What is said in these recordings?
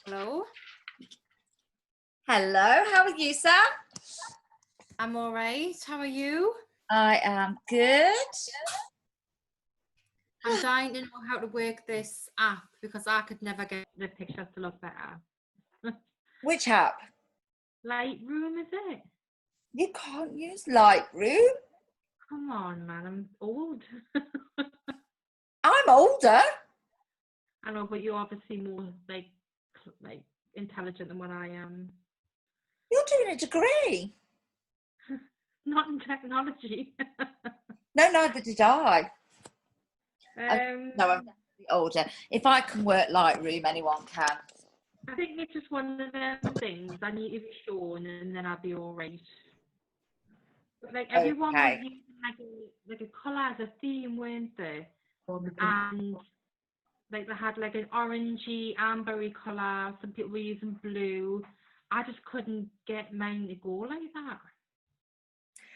Hello. Hello, how are you, Sam? I'm all right. How are you? I am good. I'm dying to know how to work this app because I could never get the pictures to look better. Which app? Lightroom, is it? You can't use Lightroom. Come on, man. I'm old. I'm older. I know, but you're obviously more like intelligent than what I am. You're doing a degree. Not in technology. No, neither did I. No, Um, I'm definitely older. If I can work Lightroom, anyone can. I think it's just one of them things I need to be shown, and then I'll be all right. But like everyone was Okay. using like a colour as a theme, weren't they? And like they had like an orangey, ambery colour. Some people were using blue. I just couldn't get mine to go like that.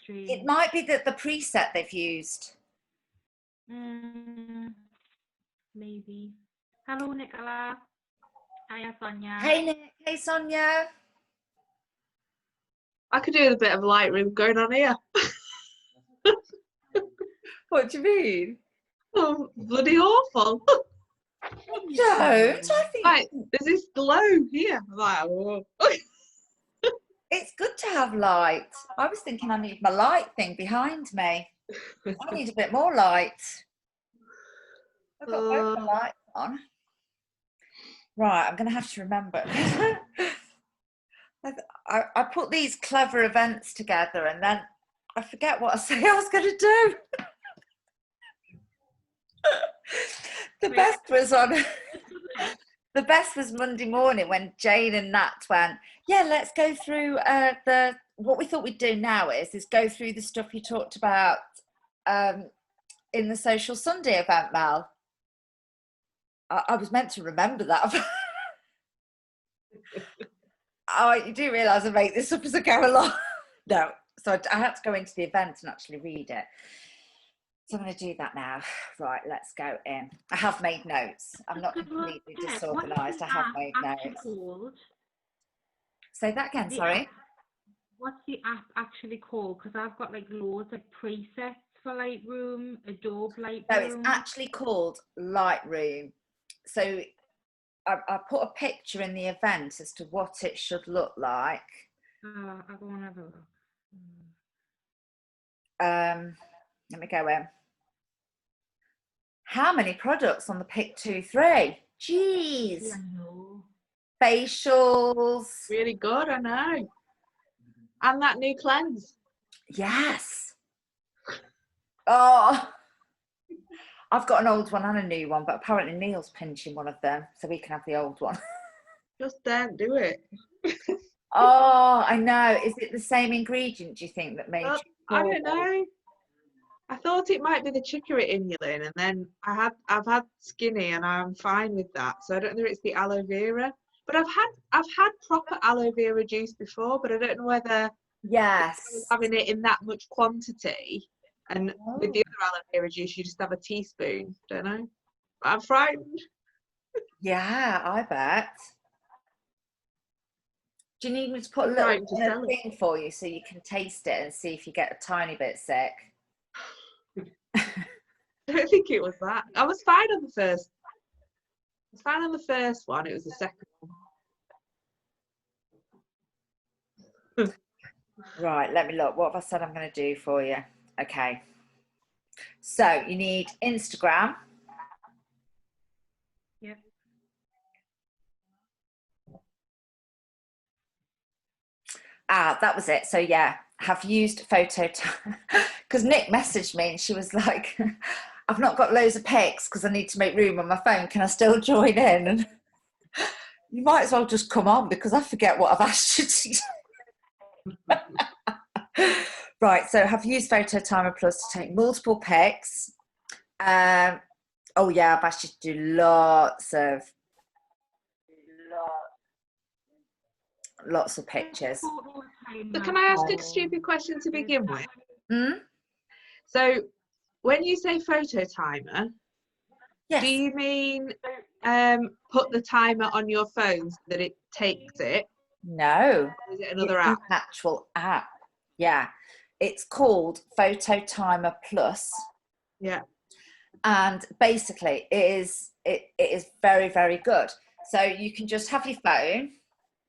Strange. It might be that the preset they've used. Maybe. Hello, Nicola. Hiya, Sonia. Hey, Nick. Hey, Sonia. I could do with a bit of Lightroom going on here. What do you mean? Oh, bloody awful. Don't. I think Like, there's this glow here. I'm like, oh. it's good to have light. I was thinking I need my light thing behind me. I need a bit more light. I've got both the lights on. Right, I'm going to have to remember. I put these clever events together and then I forget what I say I was going to do. The best was Monday morning when Jane and Nat went, yeah, let's go through what we thought we'd do now is go through the stuff you talked about in the Social Sunday event, Mel. I was meant to remember that. Oh, you do realise I make this up as I go along? No. So I had to go into the event and actually read it. So I'm going to do that now. Right, let's go in. I have made notes. I'm not completely disorganised. I have made notes. Called? Say that again, sorry. What's the app actually called? Because I've got like loads of presets for Lightroom, Adobe Lightroom. No, it's actually called Lightroom. So I put a picture in the event as to what it should look like. I'll go and have a look. Let me go in. How many products on the Pick 2 3? Jeez. Yeah, I know. Facials. Really good, I know. And that new cleanse. Yes. Oh, I've got an old one and a new one, but apparently Neil's pinching one of them, so we can have the old one. Just don't do it. Oh, I know. Is it the same ingredient, do you think, that made you I don't know. I thought it might be the chicory inulin, and then I've had skinny and I'm fine with that. So I don't know if it's the aloe vera. But I've had proper aloe vera juice before, but I don't know whether yes, I was having it in that much quantity. And with the other aloe vera juice, you just have a teaspoon. Don't know. But I'm frightened. Yeah, I bet. Do you need me to put a little thing for you so you can taste it and see if you get a tiny bit sick? I don't think it was that. I was fine on the first. I was fine on the first one. It was the second one. Right, let me look. What have I said I'm going to do for you? Okay. So you need Instagram. Yep. Ah, that was it. So yeah, have used photo time because Nick messaged me and she was like, I've not got loads of pics because I need to make room on my phone. Can I still join in? And you might as well just come on because I forget what I've asked you to do. Right, so have used Photo Timer Plus to take multiple pics. Oh yeah, I've asked you to do lots of pictures. So can I ask a stupid question to begin with? Hmm? So when you say photo timer, yes. do you mean put the timer on your phone so that it takes it? No. Or is it another It's app? an actual app. Yeah. It's called Photo Timer Plus. Yeah. And basically it is very, very good. So you can just have your phone,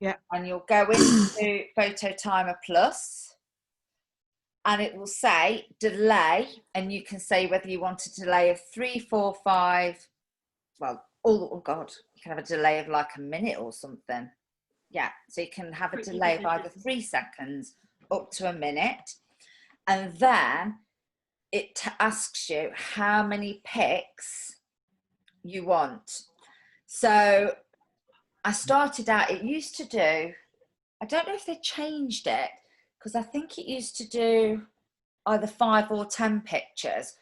Yeah, and you'll go into Photo Timer Plus, and it will say delay, and you can say whether you want a delay of 3, 4, 5. Well, oh God, you can have a delay of like a minute or something. Yeah, so you can have a delay of either 3 seconds up to a minute, and then it asks you how many pics you want. So I started out, it used to do, I don't know if they changed it, because I think it used to do either 5 or 10 pictures,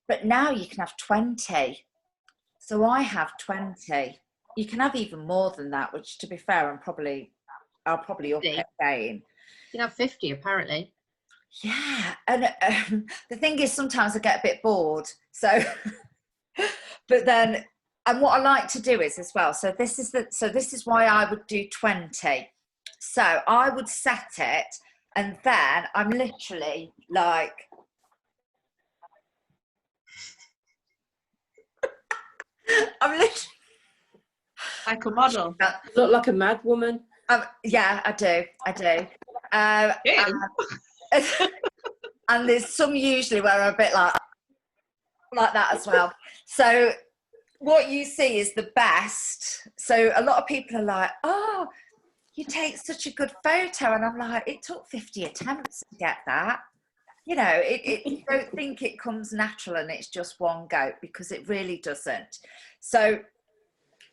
but now you can have 20. So I have 20. You can have even more than that, which, to be fair, I'll probably up it again. You can have 50 apparently. Yeah, and the thing is, sometimes I get a bit bored. So, but then, and what I like to do is as well. So this is why I would do 20. So I would set it, and then I'm literally like, I'm literally like a model. You look like a mad woman. Yeah, I do. And there's some usually where I'm a bit like that as well. So what you see is the best. So a lot of people are like, oh, you take such a good photo. And I'm like, it took 50 attempts to get that. You know, you don't think it comes natural and it's just one go, because it really doesn't. So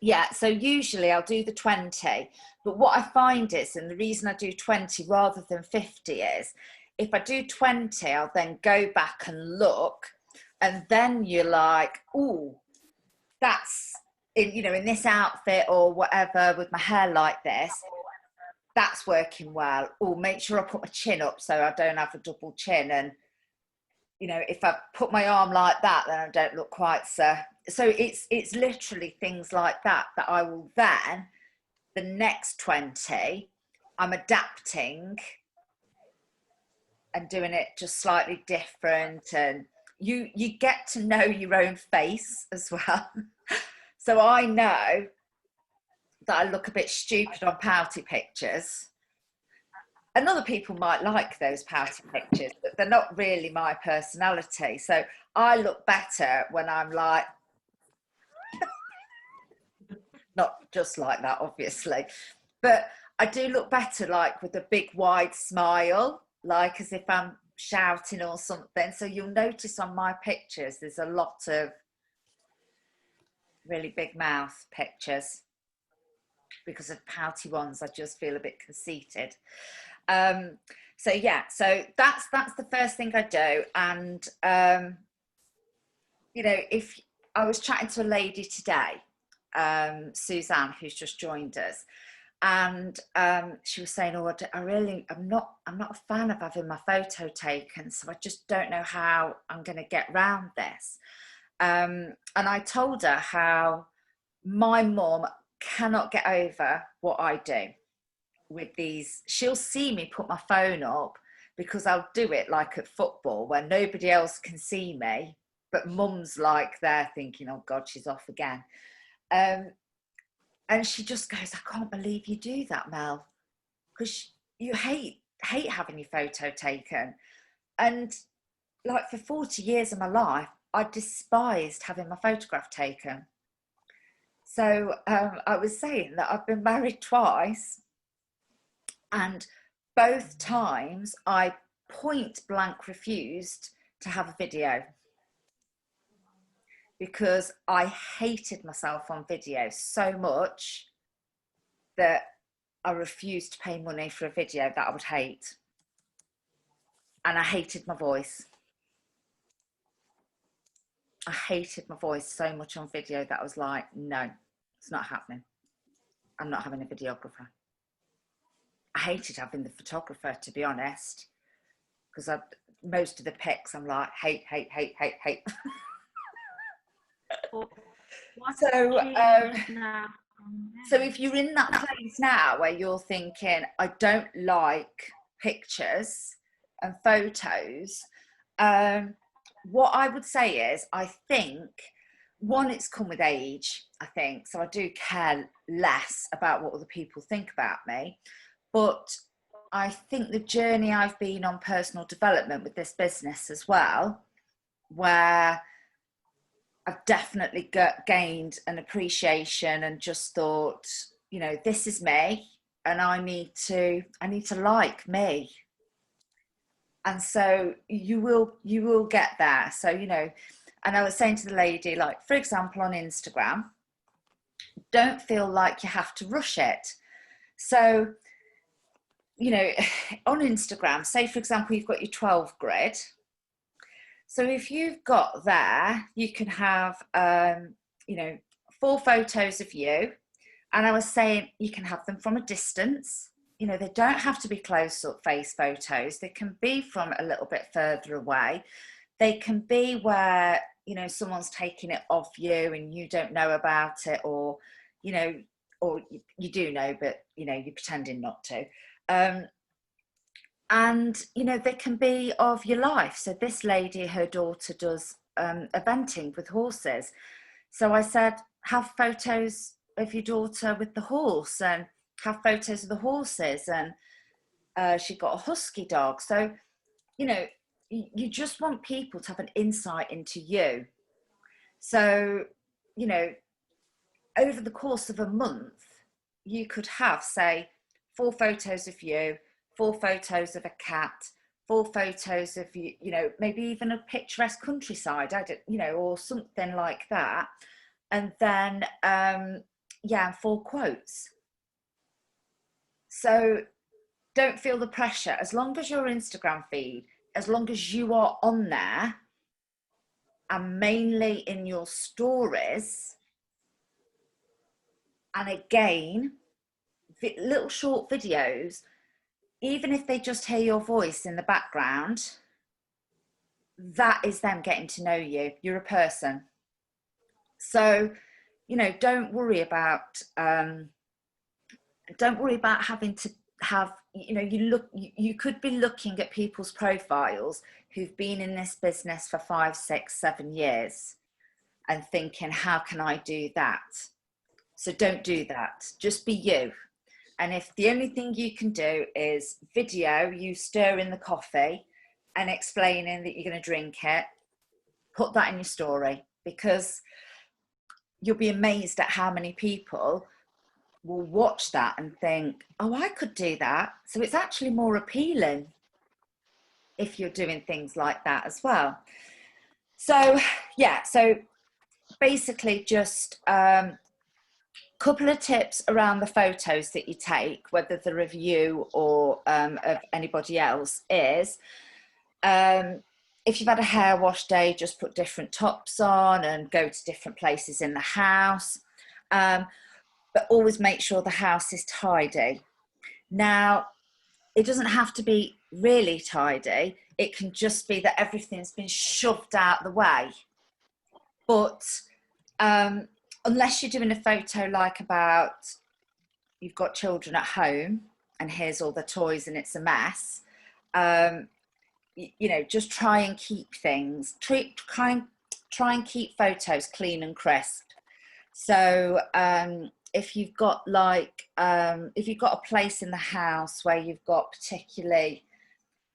yeah, so usually I'll do the 20, but what I find is, and the reason I do 20 rather than 50 is, if I do 20, I'll then go back and look, and then you're like, oh, that's, in this outfit or whatever, with my hair like this, that's working well. Oh, make sure I put my chin up so I don't have a double chin, and if I put my arm like that, then I don't look quite so it's literally things like that I will then, the next 20, I'm adapting and doing it just slightly different, and you get to know your own face as well. So I know that I look a bit stupid on pouty pictures, and other people might like those pouty pictures, but they're not really my personality. So I look better when I'm like, not just like that, obviously, but I do look better like with a big wide smile, like as if I'm shouting or something. So you'll notice on my pictures there's a lot of really big mouth pictures, because of pouty ones I just feel a bit conceited. So yeah, so that's the first thing I do. And if I was chatting to a lady today, Suzanne, who's just joined us, and she was saying, oh, I'm not a fan of having my photo taken, so I just don't know how I'm going to get round this. And I told her how my mum cannot get over what I do with these. She'll see me put my phone up, because I'll do it like at football where nobody else can see me, but mum's like there thinking, oh God, she's off again. And she just goes, I can't believe you do that, Mel, because you hate having your photo taken. And like for 40 years of my life, I despised having my photograph taken. So I was saying that I've been married twice, and both times I point blank refused to have a video, because I hated myself on video so much that I refused to pay money for a video that I would hate. And I hated my voice. I hated my voice so much on video that I was like, no, it's not happening. I'm not having a videographer. I hated having the photographer, to be honest, because most of the pics I'm like, hate. What's So, changed now? so if you're in that place now where you're thinking, I don't like pictures and photos, what I would say is, I think, one, it's come with age, I think. So I do care less about what other people think about me. But I think the journey I've been on personal development with this business as well, where I've definitely gained an appreciation and just thought, you know, this is me, and I need to like me. And so you will get there. So, you know, and I was saying to the lady, like, for example, on Instagram, don't feel like you have to rush it. So, you know, on Instagram, say, for example, you've got your 12 grid. So if you've got there, you can have, you know, 4 photos of you. And I was saying you can have them from a distance. You know, they don't have to be close-up face photos. They can be from a little bit further away. They can be where, you know, someone's taking it off you and you don't know about it, or, you know, or you do know, but, you know, you're pretending not to. And, you know, they can be of your life. So this lady, her daughter does eventing with horses. So I said, have photos of your daughter with the horse, and have photos of the horses. And she got a husky dog. So, you know, you just want people to have an insight into you. So, you know, over the course of a month, you could have, say, 4 photos of you, 4 photos of a cat, 4 photos of you, you know, maybe even a picturesque countryside, I don't, you know, or something like that. And then, yeah, 4 quotes. So don't feel the pressure. As long as your Instagram feed, as long as you are on there, and mainly in your stories, and again, little short videos, even if they just hear your voice in the background, that is them getting to know you. You're a person. So, you know, don't worry about having to have, you know, you could be looking at people's profiles who've been in this business for 5, 6, 7 years and thinking, how can I do that? So don't do that. Just be you. And if the only thing you can do is video you stirring the coffee and explaining that you're going to drink it, put that in your story, because you'll be amazed at how many people will watch that and think, oh, I could do that. So it's actually more appealing if you're doing things like that as well. So, yeah, so basically just couple of tips around the photos that you take, whether they're of you or of anybody else, is if you've had a hair wash day, just put different tops on and go to different places in the house. But always make sure the house is tidy. Now, it doesn't have to be really tidy. It can just be that everything's been shoved out the way. But unless you're doing a photo like about you've got children at home and here's all the toys and it's a mess, you know, just try and keep things, try and keep photos clean and crisp. So if you've got like, if you've got a place in the house where you've got particularly,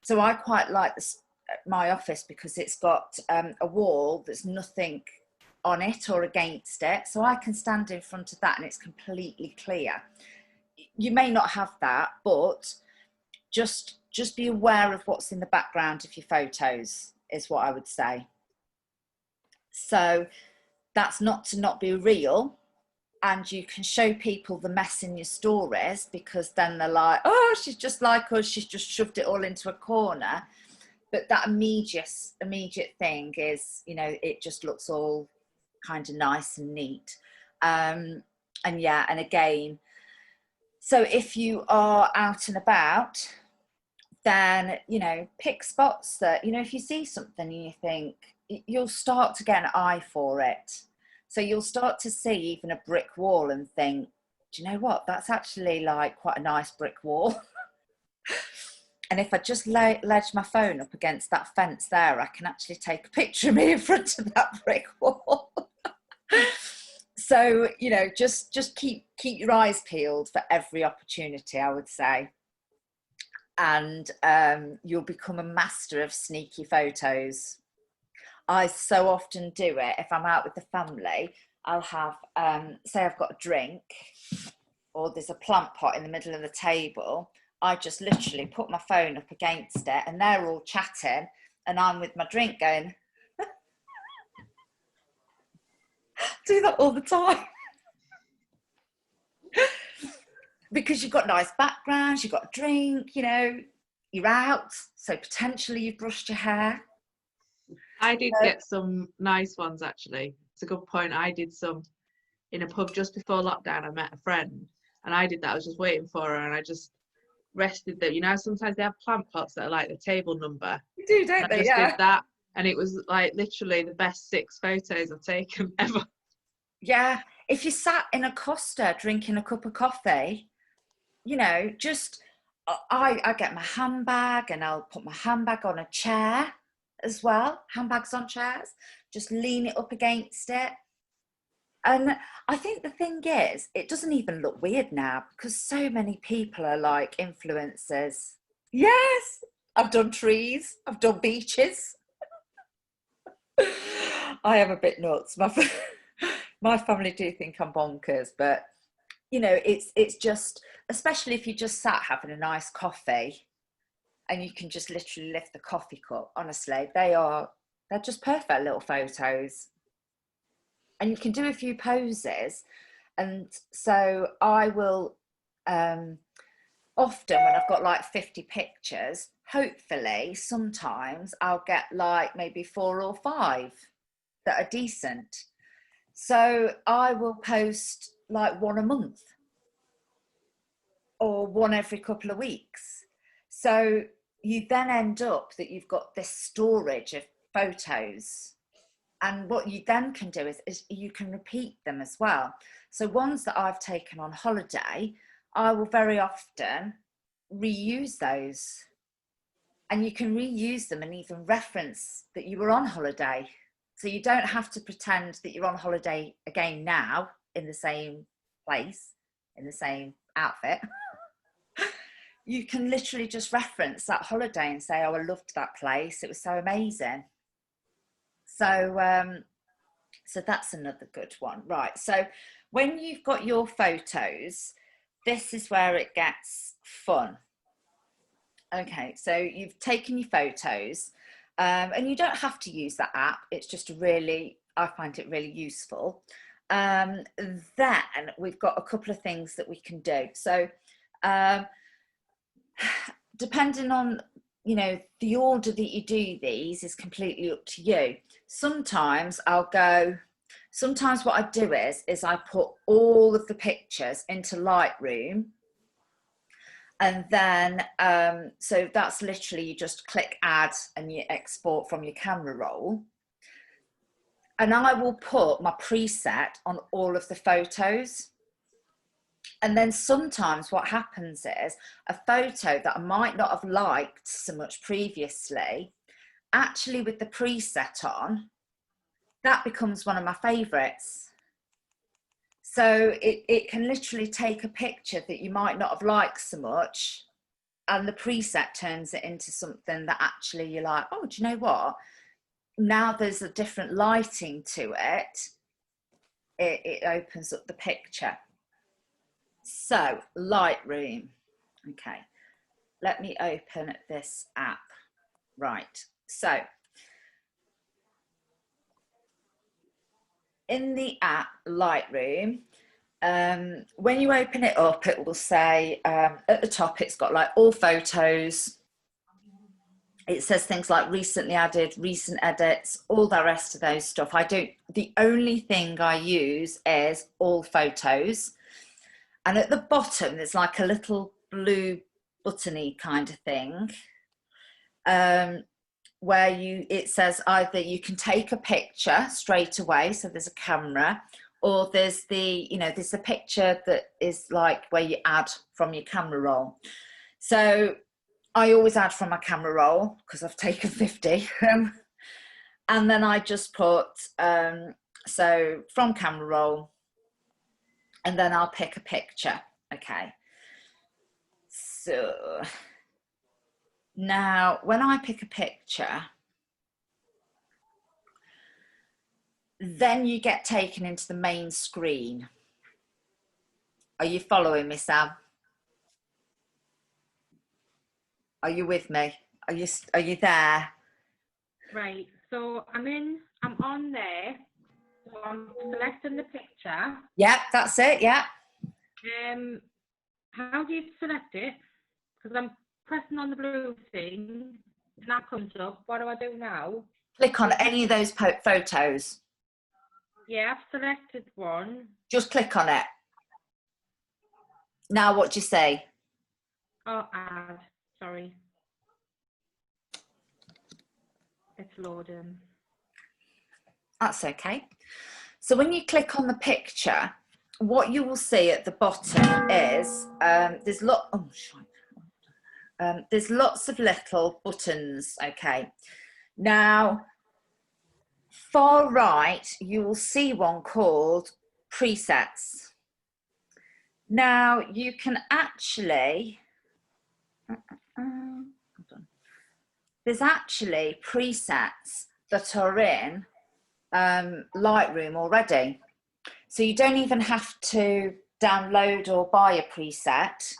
so I quite like this, my office, because it's got a wall that's nothing on it or against it, so I can stand in front of that and it's completely clear. You may not have that, but just be aware of what's in the background of your photos is what I would say. So that's not to not be real, and you can show people the mess in your stories, because then they're like, oh, she's just like us, she's just shoved it all into a corner. But that immediate thing is, you know, it just looks all kind of nice and neat. And yeah, and again, so if you are out and about, then, you know, pick spots that, you know, if you see something and you think, you'll start to get an eye for it. So you'll start to see even a brick wall and think, do you know what? That's actually like quite a nice brick wall. And if I just ledge my phone up against that fence there, I can actually take a picture of me in front of that brick wall. So, you know, just keep your eyes peeled for every opportunity, I would say. And you'll become a master of sneaky photos. I so often do it. If I'm out with the family, I'll have, say I've got a drink or there's a plant pot in the middle of the table. I just literally put my phone up against it and they're all chatting and I'm with my drink going, do that all the time. Because you've got nice backgrounds, you've got a drink, you know, you're out, so potentially you've brushed your hair. I did get some nice ones, actually. It's a good point. I did some in a pub just before lockdown. I met a friend and I did that. I was just waiting for her and I just rested there. You know, sometimes they have plant pots that are like the table number. You do, don't they? I just Yeah. did that and it was like literally the best 6 photos I've taken ever. Yeah. If you sat in a Costa drinking a cup of coffee, you know, just, I get my handbag and I'll put my handbag on a chair as well. Handbags on chairs, just lean it up against it. And I think the thing is, it doesn't even look weird now because so many people are like influencers. Yes, I've done trees, I've done beaches. I am a bit nuts. My family do think I'm bonkers, but you know, it's just, especially if you just sat having a nice coffee and you can just literally lift the coffee cup. Honestly, they're just perfect little photos. And you can do a few poses. And so I will, often when I've got like 50 pictures, hopefully sometimes I'll get like maybe 4 or 5 that are decent. So I will post like 1 a month or 1 every couple of weeks. So you then end up that you've got this storage of photos. And what you then can do is you can repeat them as well. So ones that I've taken on holiday, I will very often reuse those. And you can reuse them and even reference that you were on holiday. So you don't have to pretend that you're on holiday again now in the same place, in the same outfit. You can literally just reference that holiday and say, oh, I loved that place. It was so amazing. So, so that's another good one. Right. So when you've got your photos, this is where it gets fun. Okay. So you've taken your photos, and you don't have to use that app. It's just really, I find it really useful. Then we've got a couple of things that we can do. So, depending on, you know, the order that you do these is completely up to you. Sometimes what I do is I put all of the pictures into Lightroom, and then so that's literally, you just click add and you export from your camera roll, and I will put my preset on all of the photos. And then sometimes what happens is a photo that I might not have liked so much previously, actually with the preset on, that becomes one of my favourites. So it can literally take a picture that you might not have liked so much, and the preset turns it into something that actually you're like, oh, do you know what? Now there's a different lighting to it. It opens up the picture. So Lightroom. Okay, let me open this app. Right, so in the app Lightroom, when you open it up, it will say at the top, it's got like all photos. It says things like recently added, recent edits, all the rest of those stuff. The only thing I use is all photos. And at the bottom, there's like a little blue buttony kind of thing, where it says either you can take a picture straight away, so there's a camera, or there's there's a picture that is like where you add from your camera roll. So I always add from my camera roll because I've taken 50. And then I just put, so from camera roll, and then I'll pick a picture. Okay. So now when I pick a picture, then you get taken into the main screen. Are you following me, Sam? Are you with me? Are you there? Right. So I'm on there. So I'm selecting the picture. Yep, that's it. Yeah. How do you select it? Because I'm pressing on the blue thing, and that comes up. What do I do now? Click on any of those photos. Yeah, I've selected one. Just click on it. Now, what do you say? Oh, add. Sorry. It's loading. That's okay. So when you click on the picture, what you will see at the bottom is there's lots of little buttons. Okay. Now, far right, you will see one called presets. Now you can actually, there's actually presets that are in Lightroom already. So you don't even have to download or buy a preset,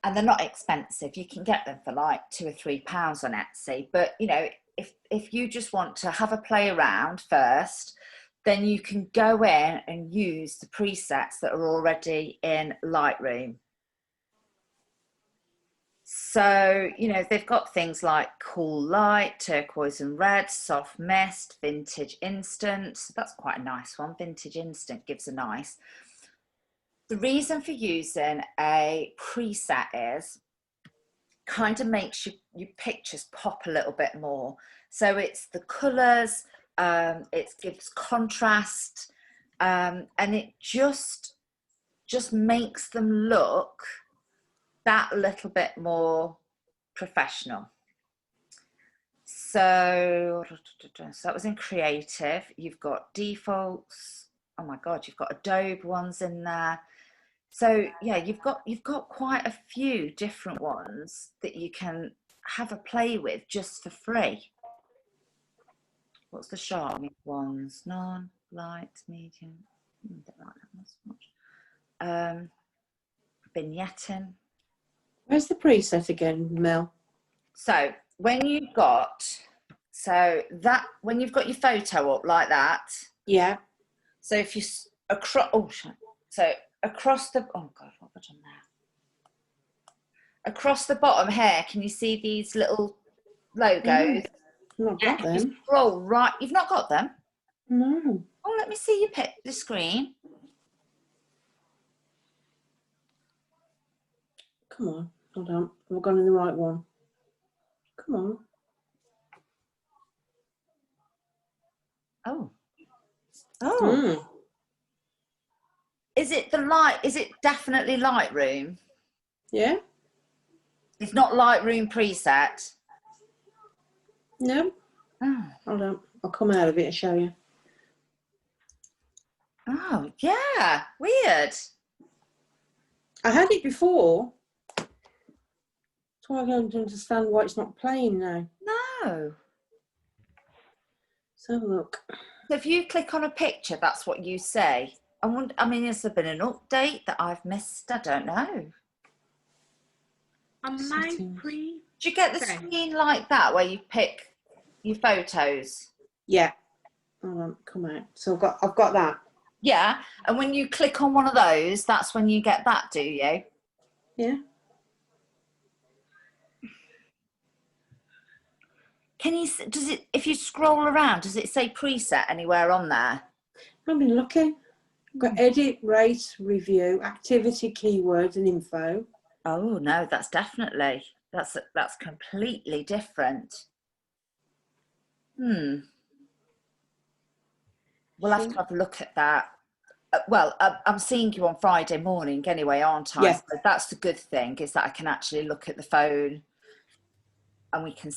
and they're not expensive. You can get them for like £2 or £3 on Etsy. But if you just want to have a play around first, then you can go in and use the presets that are already in Lightroom. So, they've got things like cool light, turquoise and red, soft mist, vintage instant. So that's quite a nice one. Vintage instant gives a nice. The reason for using a preset is kind of makes your pictures pop a little bit more. So it's the colours, it gives contrast, and it just makes them look that little bit more professional. So that was in creative. You've got defaults. Oh my God, you've got Adobe ones in there. So yeah, you've got quite a few different ones that you can have a play with just for free. What's the sharp ones? None, light, medium. Don't like that much. Vignetting. Where's the preset again, Mel? So when you've got your photo up like that. Yeah. So if you across the what have I done there? Across the bottom here, can you see these little logos? Not got them. You scroll right. You've not got them? No. Oh, let me see the screen. Come on. Hold on. I've gone in the right one. Come on. Oh. Is it definitely Lightroom? Yeah. It's not Lightroom preset. No. Oh. Hold on. I'll come out of it and show you. Oh, yeah. Weird. I had it before. That's why I don't understand why it's not playing now. No. So look. So if you click on a picture, that's what you say. Has there been an update that I've missed? I don't know. On my pre. Do you get the screen like that where you pick your photos? Yeah. Hold on, come out. So I've got that. Yeah, and when you click on one of those, that's when you get that, do you? Yeah. If you scroll around, does it say preset anywhere on there? I've been looking. I've got edit, rate, review, activity, keywords and info. Oh no, that's completely different. We'll have to have a look at that. Well, I'm seeing you on Friday morning anyway, aren't I? Yeah. So that's the good thing, is that I can actually look at the phone and we can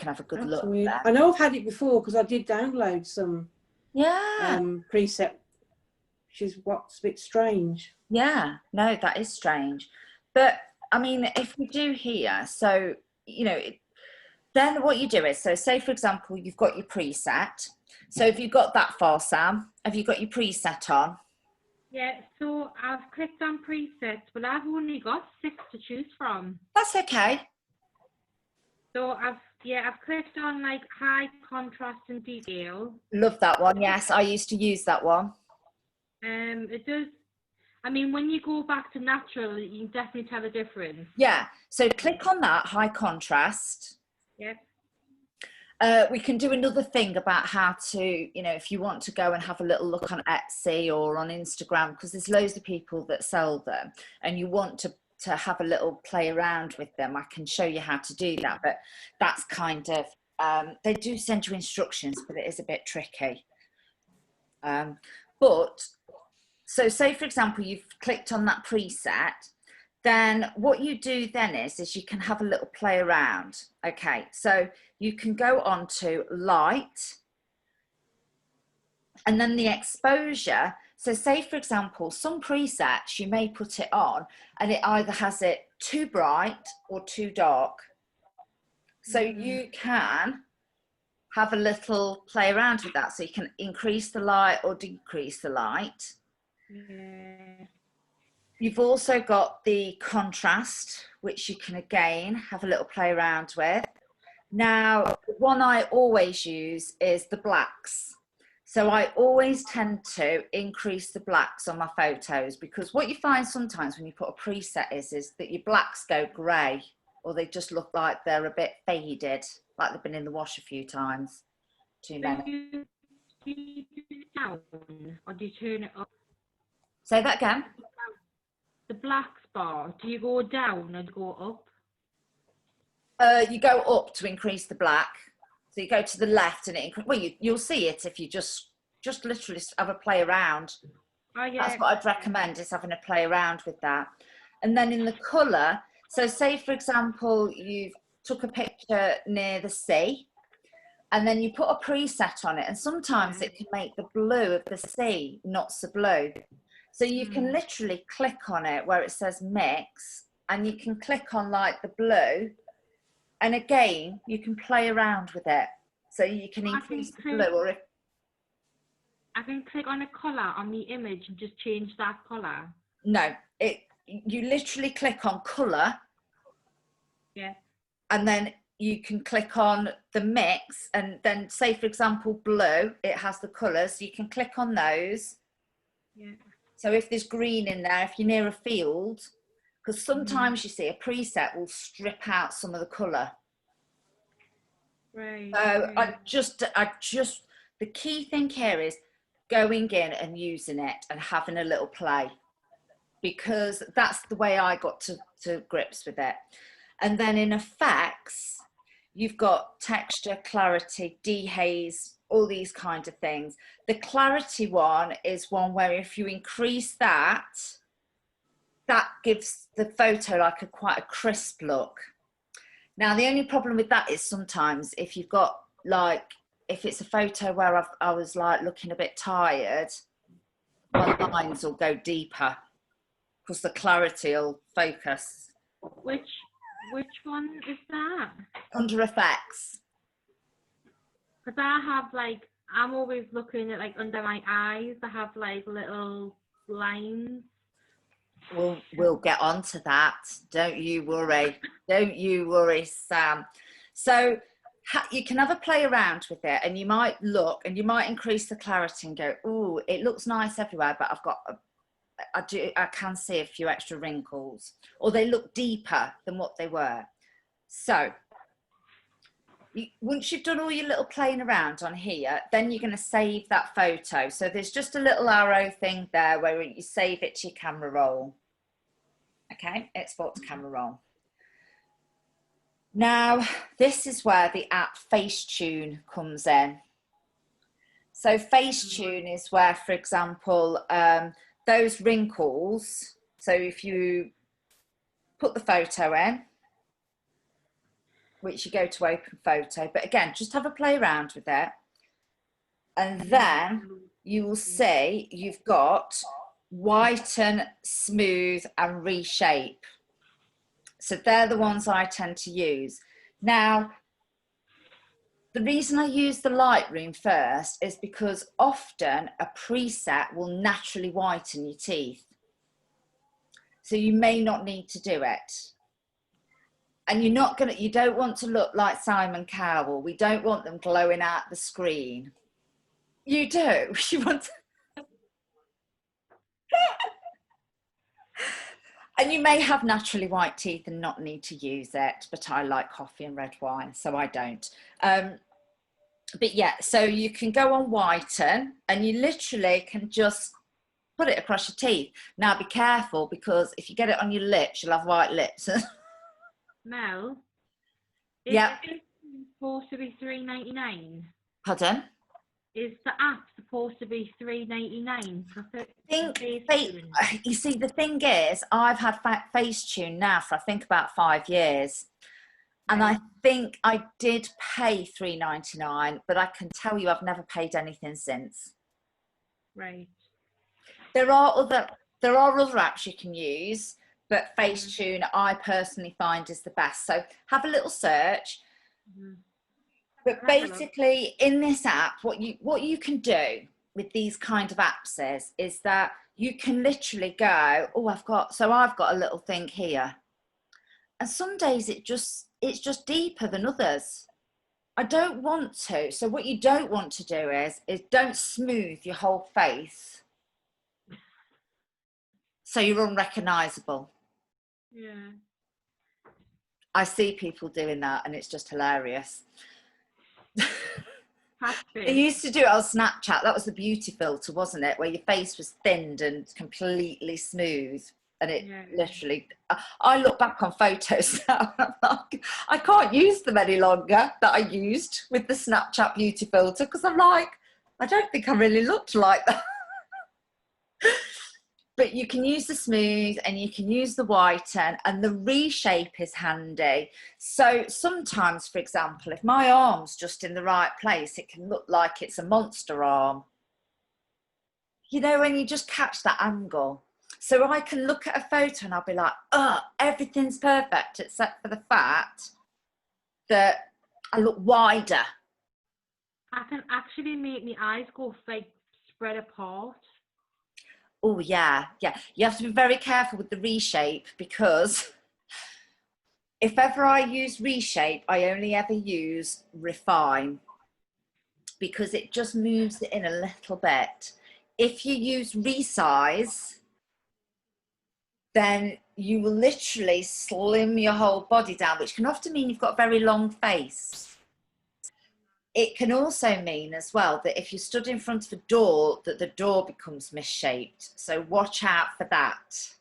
have a good That's look weird. there. I know I've had it before because I did download some Yeah. preset, which is what's a bit strange. Yeah, no, that is strange. But I mean, if we do here, so, you know, then what you do is, so say for example, you've got your preset. So have you got that far, Sam? Have you got your preset on? Yeah, so I've clicked on presets, but I've only got 6 to choose from. That's okay. So I've clicked on like high contrast and detail. Love that one. Yes, I used to use that one. It does. I mean, when you go back to natural, you can definitely tell the difference. Yeah. So click on that high contrast. Yep. We can do another thing about how to, you know, if you want to go and have a little look on Etsy or on Instagram, because there's loads of people that sell them, and you want to have a little play around with them, I can show you how to do that. But that's kind of, they do send you instructions, but it is a bit tricky. But so say for example, you've clicked on that preset, then what you do then is you can have a little play around. Okay, so you can go on to light and then the exposure. So say for example, some presets you may put it on and it either has it too bright or too dark. So you can have a little play around with that. So you can increase the light or decrease the light. Yeah. You've also got the contrast, which you can again have a little play around with. Now, the one I always use is the blacks. So I always tend to increase the blacks on my photos, because what you find sometimes when you put a preset is that your blacks go grey, or they just look like they're a bit faded, like they've been in the wash a few times. Too many. Do you do it down or do you turn it up? Say that again. The black bar, do you go down and go up? You go up to increase the black. So you go to the left and you'll see it if you just literally have a play around. Oh, yeah. That's what I'd recommend, is having a play around with that. And then in the colour, so say for example, you've took a picture near the sea and then you put a preset on it, and sometimes it can make the blue of the sea not so blue. So you can literally click on it where it says mix, and you can click on like the blue, and again you can play around with it. So you can increase the blue, or if I can click on a colour on the image and just change that colour. no, you literally click on colour. Yeah. And then you can click on the mix, and then say for example blue, it has the colours, so you can click on those. Yeah. So if there's green in there, if you're near a field, because sometimes you see a preset will strip out some of the colour. Right. So right. I just, the key thing here is going in and using it and having a little play, because that's the way I got to grips with it. And then in effects, you've got texture, clarity, dehaze, all these kind of things. The clarity one is one where if you increase that, that gives the photo like quite a crisp look. Now, the only problem with that is sometimes if you've got like, if it's a photo where I was like looking a bit tired, my lines will go deeper because the clarity will focus. Which one is that? Under effects. Because I have like, I'm always looking at like under my eyes, I have like little lines. We'll get onto that. Don't you worry. Don't you worry, Sam. So you can have a play around with it, and you might look and you might increase the clarity and go, oh, it looks nice everywhere, but I can see a few extra wrinkles, or they look deeper than what they were. So once you've done all your little playing around on here, then you're going to save that photo. So there's just a little arrow thing there where you save it to your camera roll. Okay, export to camera roll. Now, this is where the app Facetune comes in. So Facetune is where, for example, those wrinkles, so if you put the photo in, which you go to open photo, but again, just have a play around with it. And then you will see you've got whiten, smooth and reshape. So they're the ones I tend to use. Now, the reason I use the Lightroom first is because often a preset will naturally whiten your teeth. So you may not need to do it. And you don't want to look like Simon Cowell. We don't want them glowing out the screen. You do. You want to... And you may have naturally white teeth and not need to use it, but I like coffee and red wine, so I don't. But yeah, so you can go on whiten and you literally can just put it across your teeth. Now be careful, because if you get it on your lips, you'll have white lips. Mel, Yeah. is it supposed to be $3.99? Pardon? Is the app supposed to be $3.99? You see, the thing is, I've had Facetune now for I think about 5 years, and I think I did pay $3.99, but I can tell you I've never paid anything since. Right. There are other apps you can use, but Facetune I personally find is the best. So have a little search. But basically, in this app, what you can do with these kind of apps is that you can literally go, oh, I've got a little thing here, and some days it's just deeper than others. I don't want to. So what you don't want to do is don't smooth your whole face, so you're unrecognisable. Yeah. I see people doing that, and it's just hilarious. They used to do it on Snapchat. That was the beauty filter, wasn't it? Where your face was thinned and completely smooth. And it literally, I look back on photos now and I'm like, I can't use them any longer that I used with the Snapchat beauty filter, because I'm like, I don't think I really looked like that. But you can use the smooth and you can use the whiten, and the reshape is handy. So sometimes, for example, if my arm's just in the right place, it can look like it's a monster arm. You know, when you just catch that angle. So I can look at a photo and I'll be like, oh, everything's perfect except for the fact that I look wider. I can actually make my eyes go like spread apart. Oh, yeah. You have to be very careful with the reshape, because if ever I use reshape, I only ever use refine, because it just moves it in a little bit. If you use resize, then you will literally slim your whole body down, which can often mean you've got a very long face. It can also mean as well that if you stood in front of a door, that the door becomes misshaped. So watch out for that.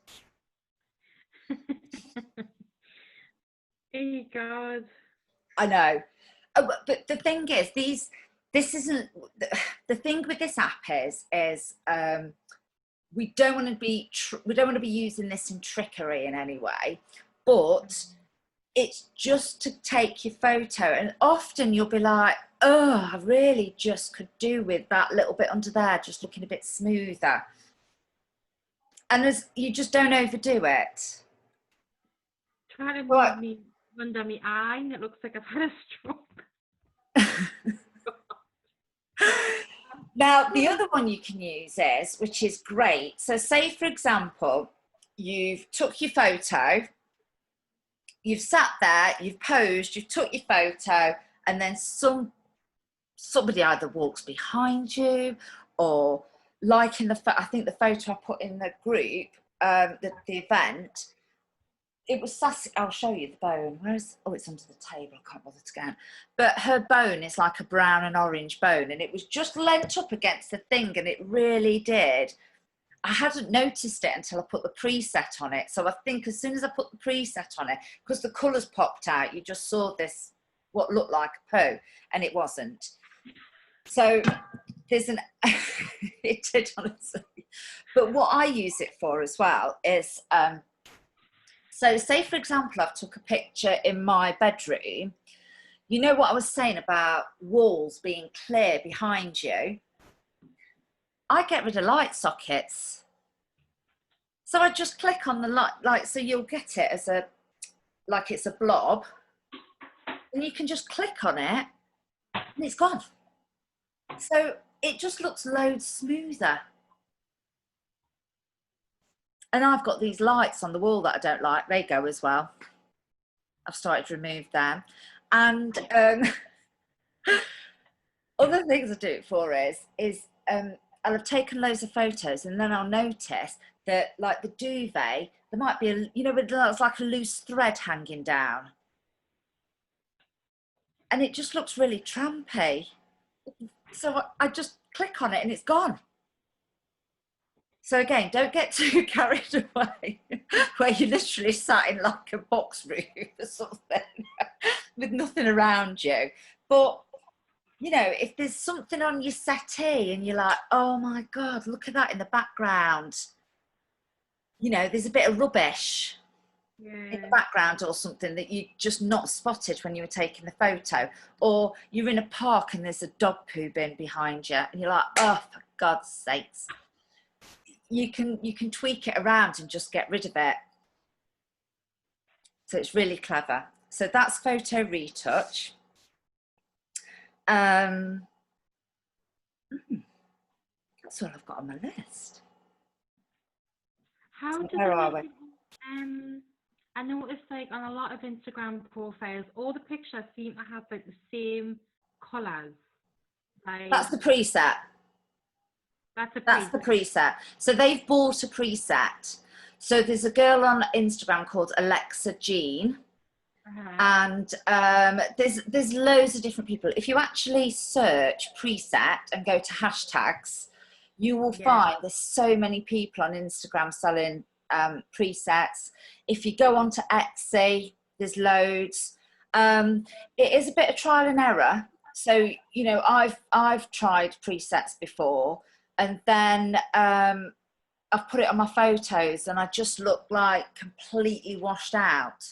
Oh God. I know. Oh, but the thing is, this isn't, the thing with this app is we don't want to be using this in trickery in any way, but it's just to take your photo, and often you'll be like, oh, I really just could do with that little bit under there, just looking a bit smoother. And you just don't overdo it. Trying to move me under my eye, and it looks like I've had a stroke. Now, the other one you can use is, which is great. So say, for example, you've took your photo, you've sat there, you've posed, you've took your photo, and then somebody either walks behind you, or like in I think the photo I put in the group, the event, it was Sassy. I'll show you the bone. It's under the table. I can't bother to get. But her bone is like a brown and orange bone, and it was just leant up against the thing, and it really did. I hadn't noticed it until I put the preset on it. So I think as soon as I put the preset on it, because the colours popped out, you just saw this, what looked like a poo, and it wasn't. So there's an, it did honestly. But what I use it for as well is, so say for example, I've took a picture in my bedroom. You know what I was saying about walls being clear behind you? I get rid of light sockets. So I just click on the light, like, so you'll get it as a, like it's a blob, and you can just click on it and it's gone. So it just looks loads smoother. And I've got these lights on the wall that I don't like. They go as well. I've started to remove them. And other things I do it for is I'll have taken loads of photos, and then I'll notice that, like the duvet, there might be a, you know, it's like a loose thread hanging down. And it just looks really trampy. So I just click on it and it's gone. So again, don't get too carried away where you literally sat in like a box room or something with nothing around you. But, you know, if there's something on your settee and you're like, oh my God, look at that in the background. You know, there's a bit of rubbish in the background or something that you just not spotted when you were taking the photo. Or you're in a park and there's a dog poo bin behind you and you're like, oh, for God's sakes. You can tweak it around and just get rid of it. So it's really clever. So that's Photo Retouch. That's all I've got on my list. How So does where it are make it, I noticed like on a lot of Instagram profiles, all the pictures seem to have like the same colours. Like, That's the preset. That's the preset. So they've bought a preset. So there's a girl on Instagram called Alexa Jean. And there's loads of different people. If you actually search preset and go to hashtags, you will find there's so many people on Instagram selling presets. If you go onto Etsy, there's loads. It is a bit of trial and error. So, you know, I've tried presets before, and then I've put it on my photos and I just look like completely washed out.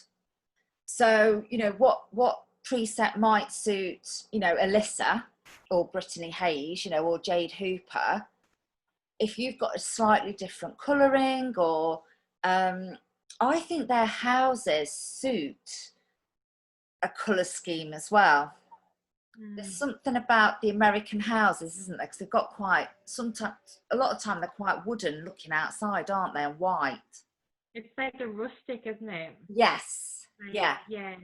So, you know, what preset might suit, you know, Alyssa or Brittany Hayes, you know, or Jade Hooper, if you've got a slightly different colouring, or I think their houses suit a colour scheme as well. There's something about the American houses, isn't there? Because they've got quite, sometimes, a lot of time they're quite wooden looking outside, aren't they, and white. It's like a rustic, isn't it? Yes. Like, Yeah. Yeah.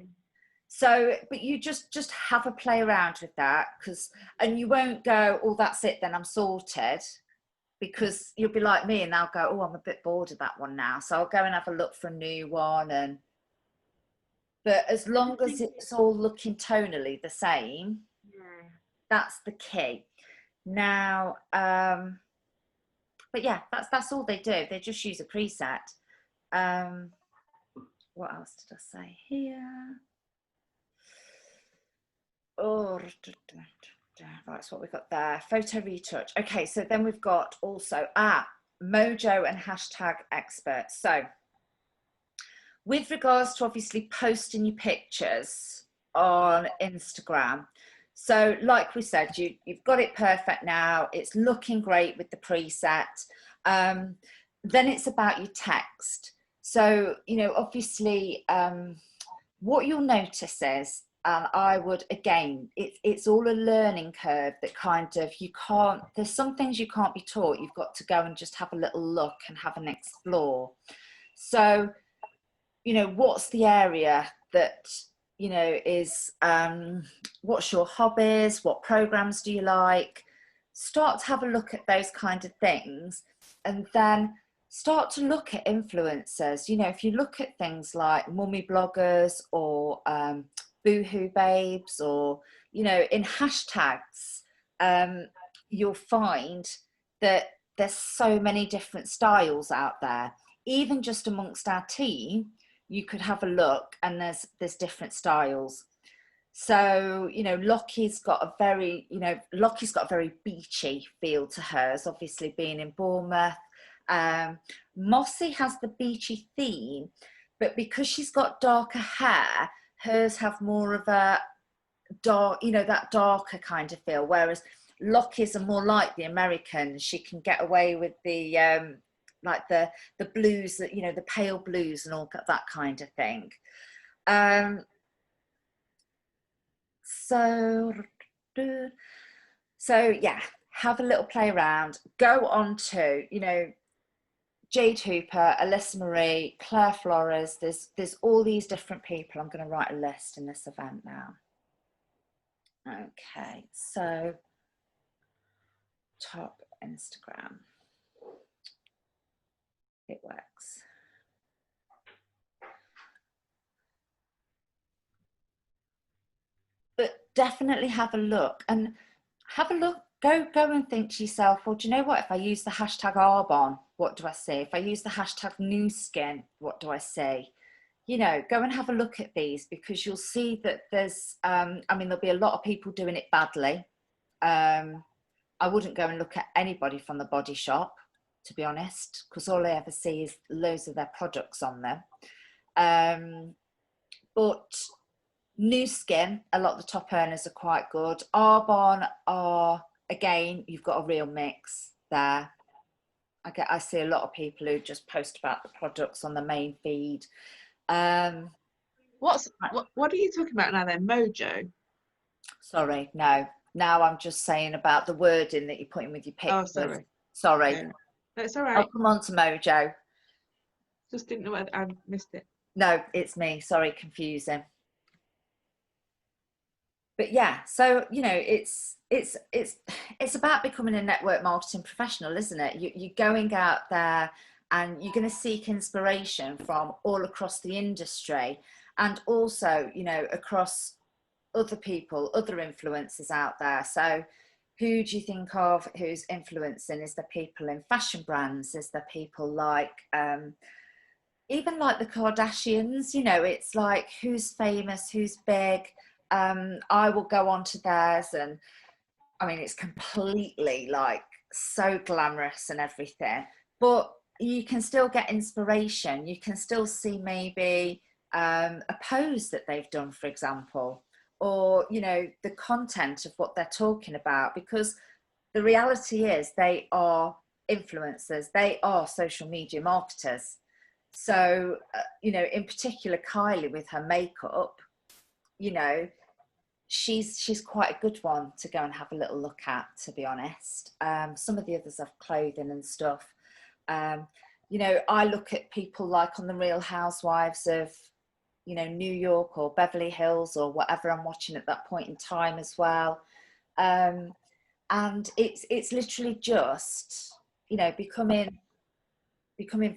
So, but you just have a play around with that, and you won't go, oh, that's it, then I'm sorted, because you'll be like me and I'll go, oh, I'm a bit bored of that one now. So I'll go and have a look for a new one. But as long as it's all looking tonally the same, that's the key. Now, but yeah, that's all they do. They just use a preset. What else did I say here? Oh, right, so what we've got there. Photo retouch. Okay, so then we've got also Mojo and hashtag experts. So with regards to obviously posting your pictures on Instagram, so like we said, you've got it perfect now. It's looking great with the preset. Then it's about your text. So, you know, obviously what you'll notice is, I would, again, it's all a learning curve that kind of, there's some things you can't be taught. You've got to go and just have a little look and have an explore. So, you know, what's the area that, you know, is, what's your hobbies? What programs do you like? Start to have a look at those kind of things, and then start to look at influencers. You know, if you look at things like mummy bloggers or Boohoo Babes, or, you know, in hashtags, you'll find that there's so many different styles out there. Even just amongst our team, you could have a look and there's different styles. So, you know, Lockie's got a very beachy feel to hers, obviously being in Bournemouth. Mossy has the beachy theme, but because she's got darker hair, hers have more of a dark, you know, that darker kind of feel, whereas Lockie's are more like the Americans. She can get away with the like the blues, that, you know, the pale blues and all that kind of thing. So yeah, have a little play around. Go on to, you know, Jade Hooper, Alyssa Marie, Claire Flores. There's all these different people. I'm going to write a list in this event now. Okay, so top Instagram. It works. But definitely have a look and go and think to yourself, well, do you know what, if I use the hashtag Arbonne, what do I see? If I use the hashtag new skin, what do I see? You know, go and have a look at these, because you'll see that there's I mean, there'll be a lot of people doing it badly. I wouldn't go and look at anybody from the Body Shop, to be honest, because all I ever see is loads of their products on them. But new skin, a lot of the top earners are quite good. Arbonne are, again, you've got a real mix there. I see a lot of people who just post about the products on the main feed. What are you talking about now then? Mojo? Sorry, no. Now I'm just saying about the wording that you're putting with your pictures. Oh, Sorry. Yeah. No, it's all right. I'll come on to Mojo. Just didn't know whether I missed it. No, it's me. Sorry, confusing. But yeah, so, you know, it's about becoming a network marketing professional, isn't it? You're going out there and you're going to seek inspiration from all across the industry, and also, you know, across other people, other influencers out there. So who do you think of who's influencing? Is there people in fashion brands? Is there people like even like the Kardashians? You know, it's like, who's famous, who's big? I will go on to theirs, and I mean, it's completely like so glamorous and everything, but you can still get inspiration. You can still see maybe a pose that they've done, for example, or, you know, the content of what they're talking about, because the reality is they are influencers, they are social media marketers. So, you know, in particular, Kylie with her makeup, you know, she's quite a good one to go and have a little look at, to be honest. Some of the others have clothing and stuff. You know, I look at people like on the Real Housewives of, you know, New York or Beverly Hills or whatever I'm watching at that point in time as well. And it's literally just, you know, becoming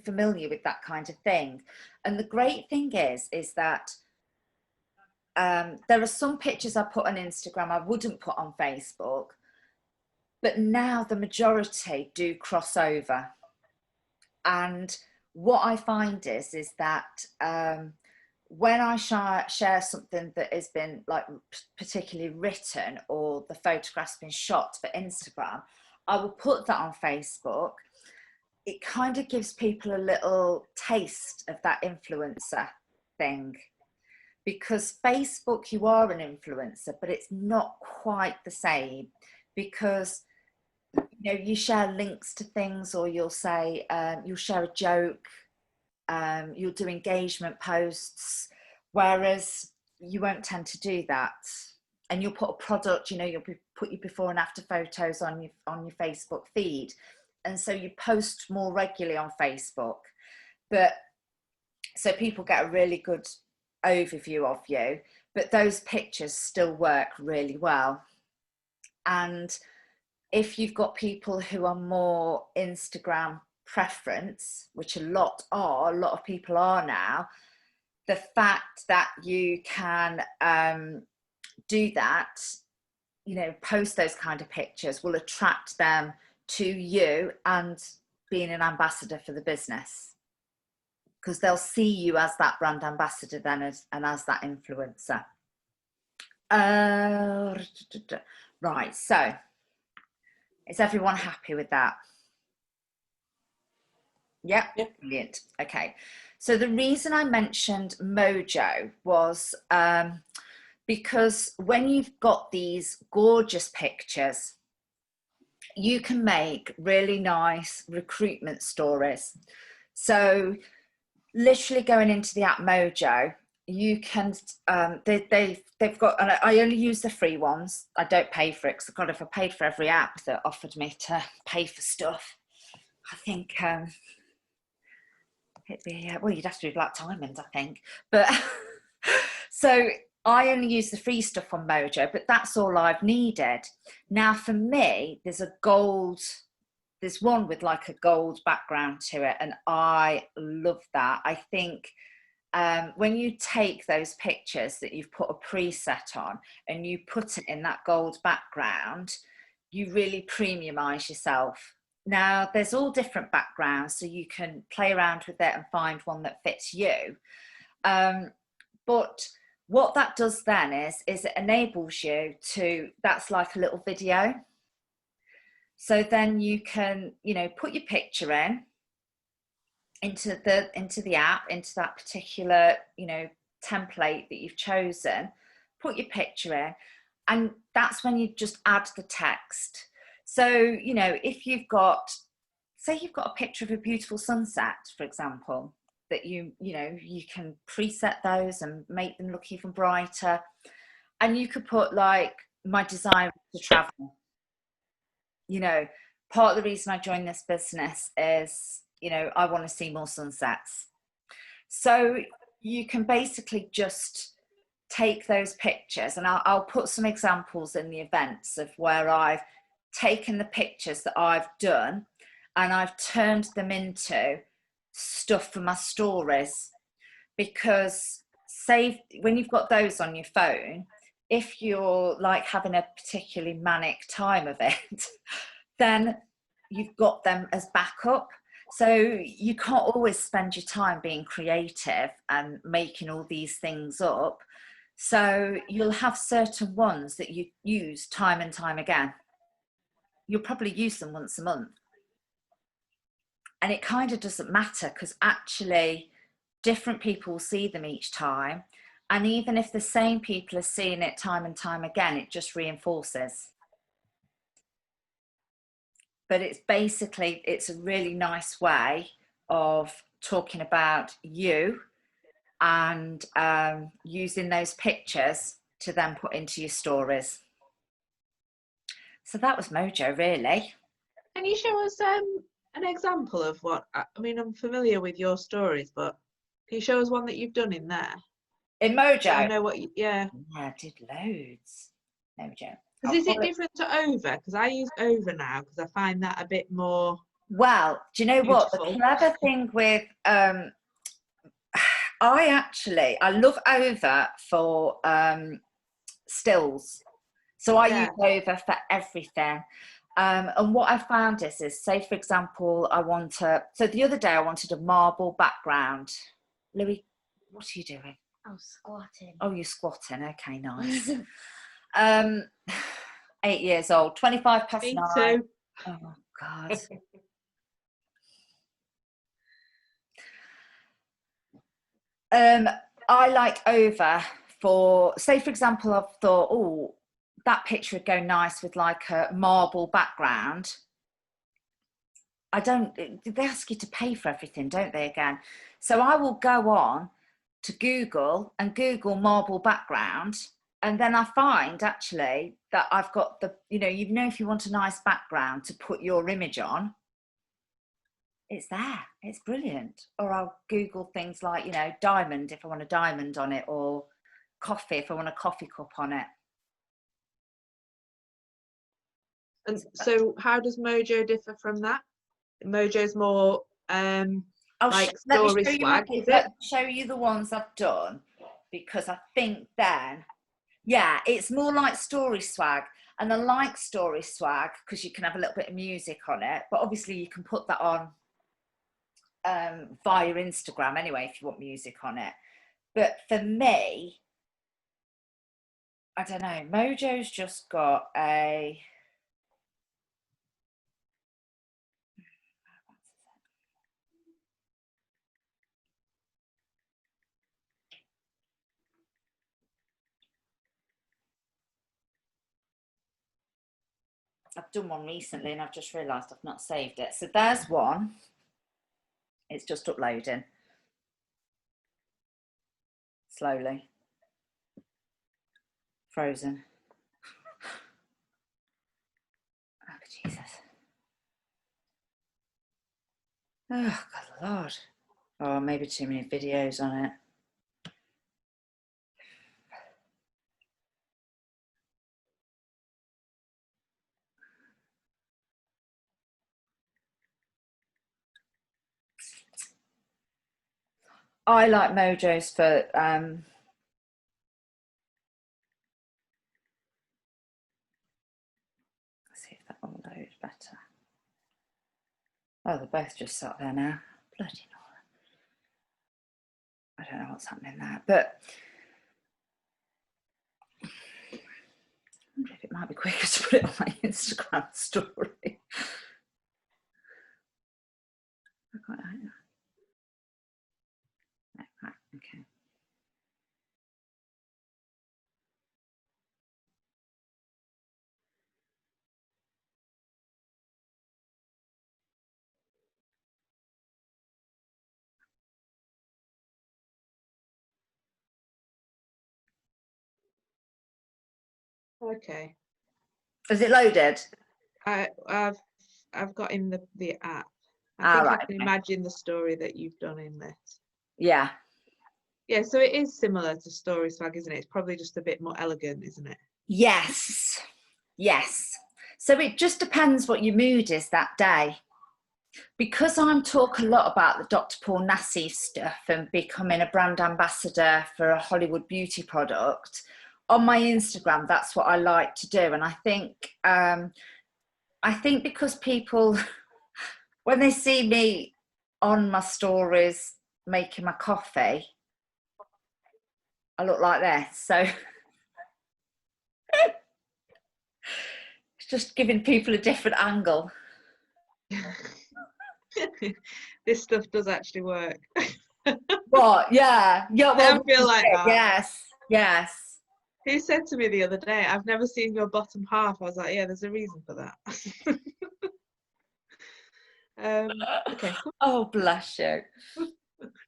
familiar with that kind of thing. And the great thing is that there are some pictures I put on Instagram I wouldn't put on Facebook, but now the majority do cross over. And what I find is that when I share something that has been like particularly written, or the photograph's been shot for Instagram, I will put that on Facebook. It kind of gives people a little taste of that influencer thing, because Facebook, you are an influencer, but it's not quite the same, because, you know, you share links to things, or you'll say, you'll share a joke, you'll do engagement posts, whereas you won't tend to do that. And you'll put a product, you know, you'll put your before and after photos on your Facebook feed. And so you post more regularly on Facebook. But so people get a really good overview of you, but those pictures still work really well. And if you've got people who are more Instagram preference, which a lot of people are now, the fact that you can do that, you know, post those kind of pictures, will attract them to you and being an ambassador for the business, because they'll see you as that brand ambassador then and as that influencer. Right, so is everyone happy with that? Yep, Yep. brilliant. Okay, so the reason I mentioned Mojo was because when you've got these gorgeous pictures, you can make really nice recruitment stories. So literally going into the app Mojo, you can they've got, and I only use the free ones. I don't pay for it, because God, if I paid for every app that offered me to pay for stuff, I think it'd be well, you'd have to be Black Diamond, I think. But so I only use the free stuff on Mojo, but that's all I've needed. Now for me, there's one with like a gold background to it, and I love that. I think when you take those pictures that you've put a preset on and you put it in that gold background, you really premiumize yourself. Now there's all different backgrounds, so you can play around with it and find one that fits you. But what that does then is it enables you to, that's like a little video. So then you can, you know, put your picture into the app, into that particular, you know, template that you've chosen, put your picture in, and that's when you just add the text. So, you know, if you've got, say you've got a picture of a beautiful sunset, for example, that you know, you can preset those and make them look even brighter. And you could put like, my desire to travel. You know, part of the reason I joined this business is, you know, I want to see more sunsets. So you can basically just take those pictures, and I'll put some examples in the events of where I've taken the pictures that I've done and I've turned them into stuff for my stories. Because say when you've got those on your phone, if you're like having a particularly manic time of it, then you've got them as backup. So you can't always spend your time being creative and making all these things up. So you'll have certain ones that you use time and time again. You'll probably use them once a month. And it kind of doesn't matter, because actually different people see them each time. And even if the same people are seeing it time and time again, it just reinforces. But it's basically, it's a really nice way of talking about you and using those pictures to then put into your stories. So that was Mojo, really. Can you show us an example of what, I mean, I'm familiar with your stories, but can you show us one that you've done in there? In Mojo? I know what yeah. Yeah, I did loads. Mojo. Because is it different to Over? Because I use Over now because I find that a bit more. Well, do you know what? The clever thing with, I love Over for stills. So I use Over for everything. And what I found is say, for example, so the other day I wanted a marble background. Louis, what are you doing? I'm squatting. Oh, you're squatting. Okay, nice. 8 years old, 25 past Me 9. too. Oh, God. I like Over for, say, for example, I've thought, oh, that picture would go nice with like a marble background. They ask you to pay for everything, don't they, again? So I will go on to Google and Google marble background, and then I find actually that I've got if you want a nice background to put your image on, it's there. It's brilliant. Or I'll Google things like, you know, diamond if I want a diamond on it, or coffee if I want a coffee cup on it. And so how does Mojo differ from that? Mojo's more like story swag, is it? Let me show you the ones I've done, because I think then Yeah, it's more like Story Swag. And I like Story Swag because you can have a little bit of music on it, but obviously you can put that on via Instagram anyway if you want music on it. But for me, I don't know, Mojo's just got a... I've done one recently and I've just realised I've not saved it. So there's one. It's just uploading. Slowly. Frozen. Oh, Jesus. Oh, God Lord. Oh, maybe too many videos on it. I like Mojo's for let's see if that will load better. Oh, they're both just sat there now. Bloody hell. I don't know what's happening there, but I wonder if it might be quicker to put it on my Instagram story. I quite like that. No, right, okay. Okay. Is it loaded? I've got in the app. I Ah, think right, I can okay. imagine the story that you've done in this. Yeah. Yeah, so it is similar to Story Swag, isn't it? It's probably just a bit more elegant, isn't it? Yes. Yes. So it just depends what your mood is that day. Because I'm talking a lot about the Dr. Paul Nassif stuff and becoming a brand ambassador for a Hollywood beauty product, on my Instagram, that's what I like to do. And I think because people, when they see me on my stories making my coffee, I look like this. So it's just giving people a different angle. This stuff does actually work. What? Yeah. Yeah. Well, I feel like that. Yes. Yes. Who said to me the other day, I've never seen your bottom half? I was like, yeah, there's a reason for that. Okay. Oh, bless you.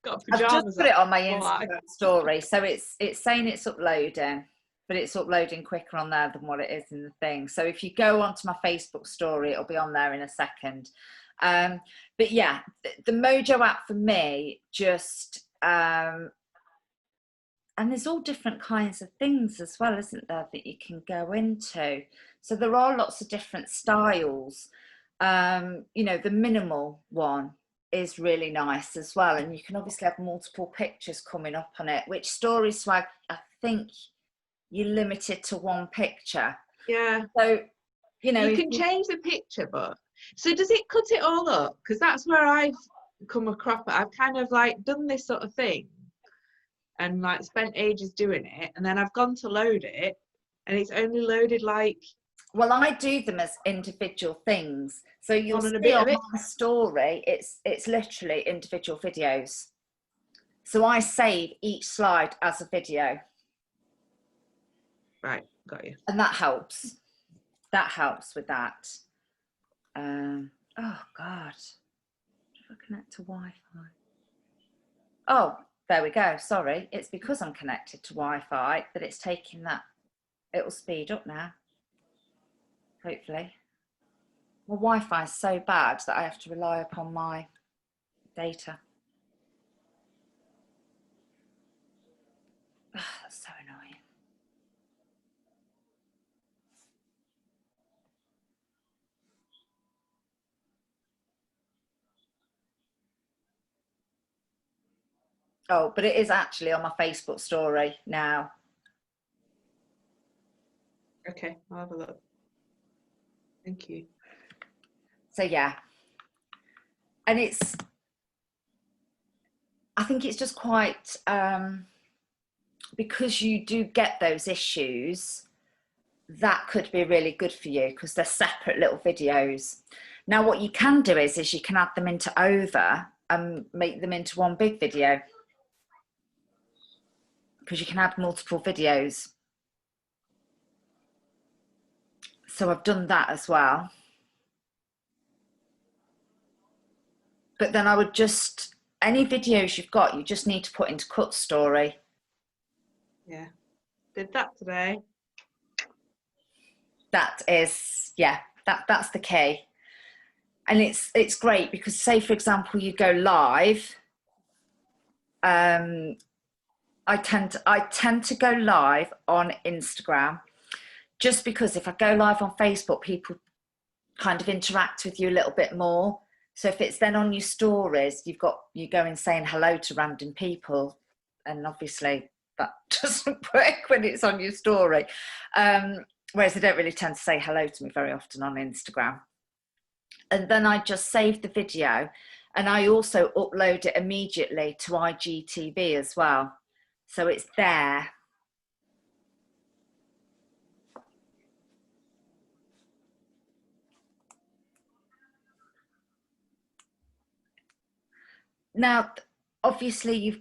Got I've just pajamas put it on my Why? Instagram story, so it's saying it's uploading, but it's uploading quicker on there than what it is in the thing. So if you go onto my Facebook story, it'll be on there in a second. But yeah, the Mojo app for me just and there's all different kinds of things as well, isn't there, that you can go into. So there are lots of different styles. You know, the minimal one is really nice as well, and you can obviously have multiple pictures coming up on it, which Story Swag, I think you're limited to one picture. Yeah. So, you know, you can change the picture, but so does it cut it all up? Because that's where I've come across it. I've kind of like done this sort of thing and like spent ages doing it, and then I've gone to load it and it's only loaded like... Well, I do them as individual things. So you'll On and a see bit on of it. my story, it's literally individual videos. So I save each slide as a video. Right, got you. And that helps. That helps with that. Oh, God. If I connect to Wi-Fi. Oh, there we go. Sorry. It's because I'm connected to Wi-Fi that it's taking that. It'll speed up now. Hopefully. Well, Wi-Fi is so bad that I have to rely upon my data. Oh, that's so annoying. Oh, but it is actually on my Facebook story now. Okay, I'll have a look. Thank you. So yeah, and I think it's just quite, because you do get those issues, that could be really good for you because they're separate little videos. Now what you can do is you can add them into Over and make them into one big video, because you can add multiple videos. So I've done that as well. But then I would just, any videos you've got, you just need to put into Cut Story. Yeah, did that today. That is, yeah, that's the key. And it's great because, say for example, you go live. I tend to go live on Instagram, just because if I go live on Facebook, people kind of interact with you a little bit more. So if it's then on your stories, you go in saying hello to random people, and obviously that doesn't work when it's on your story. Whereas they don't really tend to say hello to me very often on Instagram. And then I just save the video, and I also upload it immediately to IGTV as well. So it's there. Now, obviously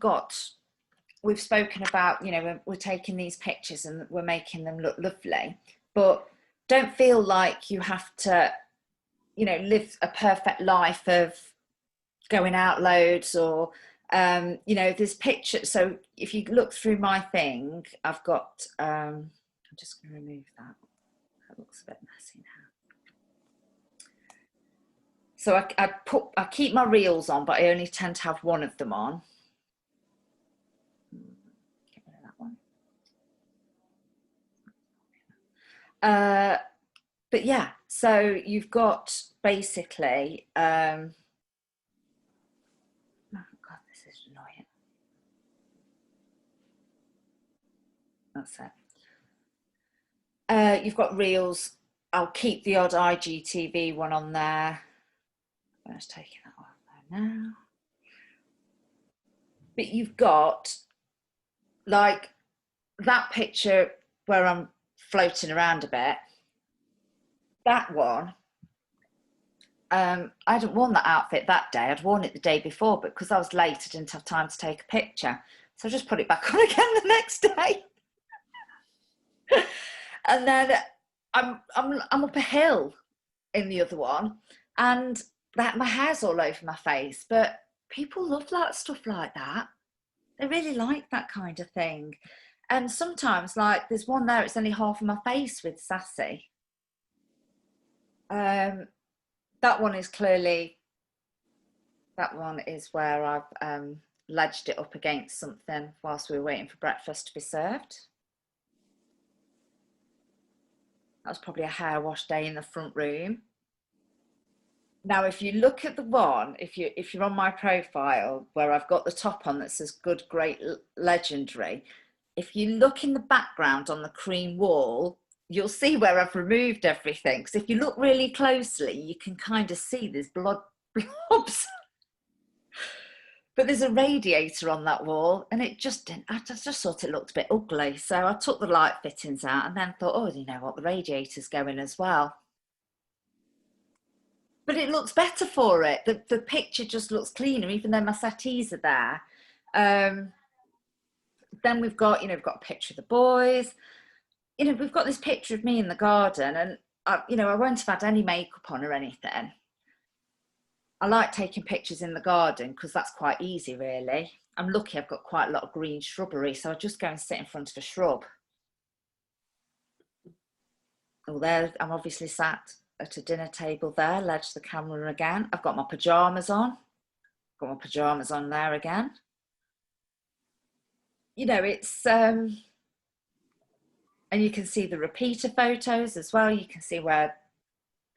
we've spoken about, we're taking these pictures and we're making them look lovely, but don't feel like you have to, live a perfect life of going out loads or, there's pictures. So if you look through my thing, I've got, I'm just going to remove that. That looks a bit messy now. So I keep my reels on, but I only tend to have one of them on. Get rid of that one. But yeah, so you've got basically, oh God, this is annoying. That's it. You've got reels. I'll keep the odd IGTV one on there. I'm just taking that off there now. But you've got like that picture where I'm floating around a bit. That one, I hadn't worn that outfit that day. I'd worn it the day before, but because I was late, I didn't have time to take a picture. So I just put it back on again the next day. And then I'm up a hill in the other one, and my hair's all over my face. But people love that stuff like that. They really like that kind of thing. And sometimes, like there's one there, it's only half of my face with Sassy. That one is clearly, that one is where I've ledged it up against something whilst we were waiting for breakfast to be served. That was probably a hair wash day in the front room. Now, if you look at the one, if you're on my profile where I've got the top on that says good, great, legendary, if you look in the background on the cream wall, you'll see where I've removed everything. Because if you look really closely, you can kind of see there's blood blobs. But there's a radiator on that wall, and it just didn't, I just thought it looked a bit ugly. So I took the light fittings out and then thought, oh, you know what, the radiator's going as well. But it looks better for it. The picture just looks cleaner, even though my settees are there. Then we've got, we've got a picture of the boys. We've got this picture of me in the garden, and I won't have had any makeup on or anything. I like taking pictures in the garden because that's quite easy, really. I'm lucky I've got quite a lot of green shrubbery, so I just go and sit in front of a shrub. Oh, there, I'm obviously sat at a dinner table there, ledge the camera again. I've got my pyjamas on. Got my pyjamas on there again. It's, and you can see the repeater photos as well. You can see where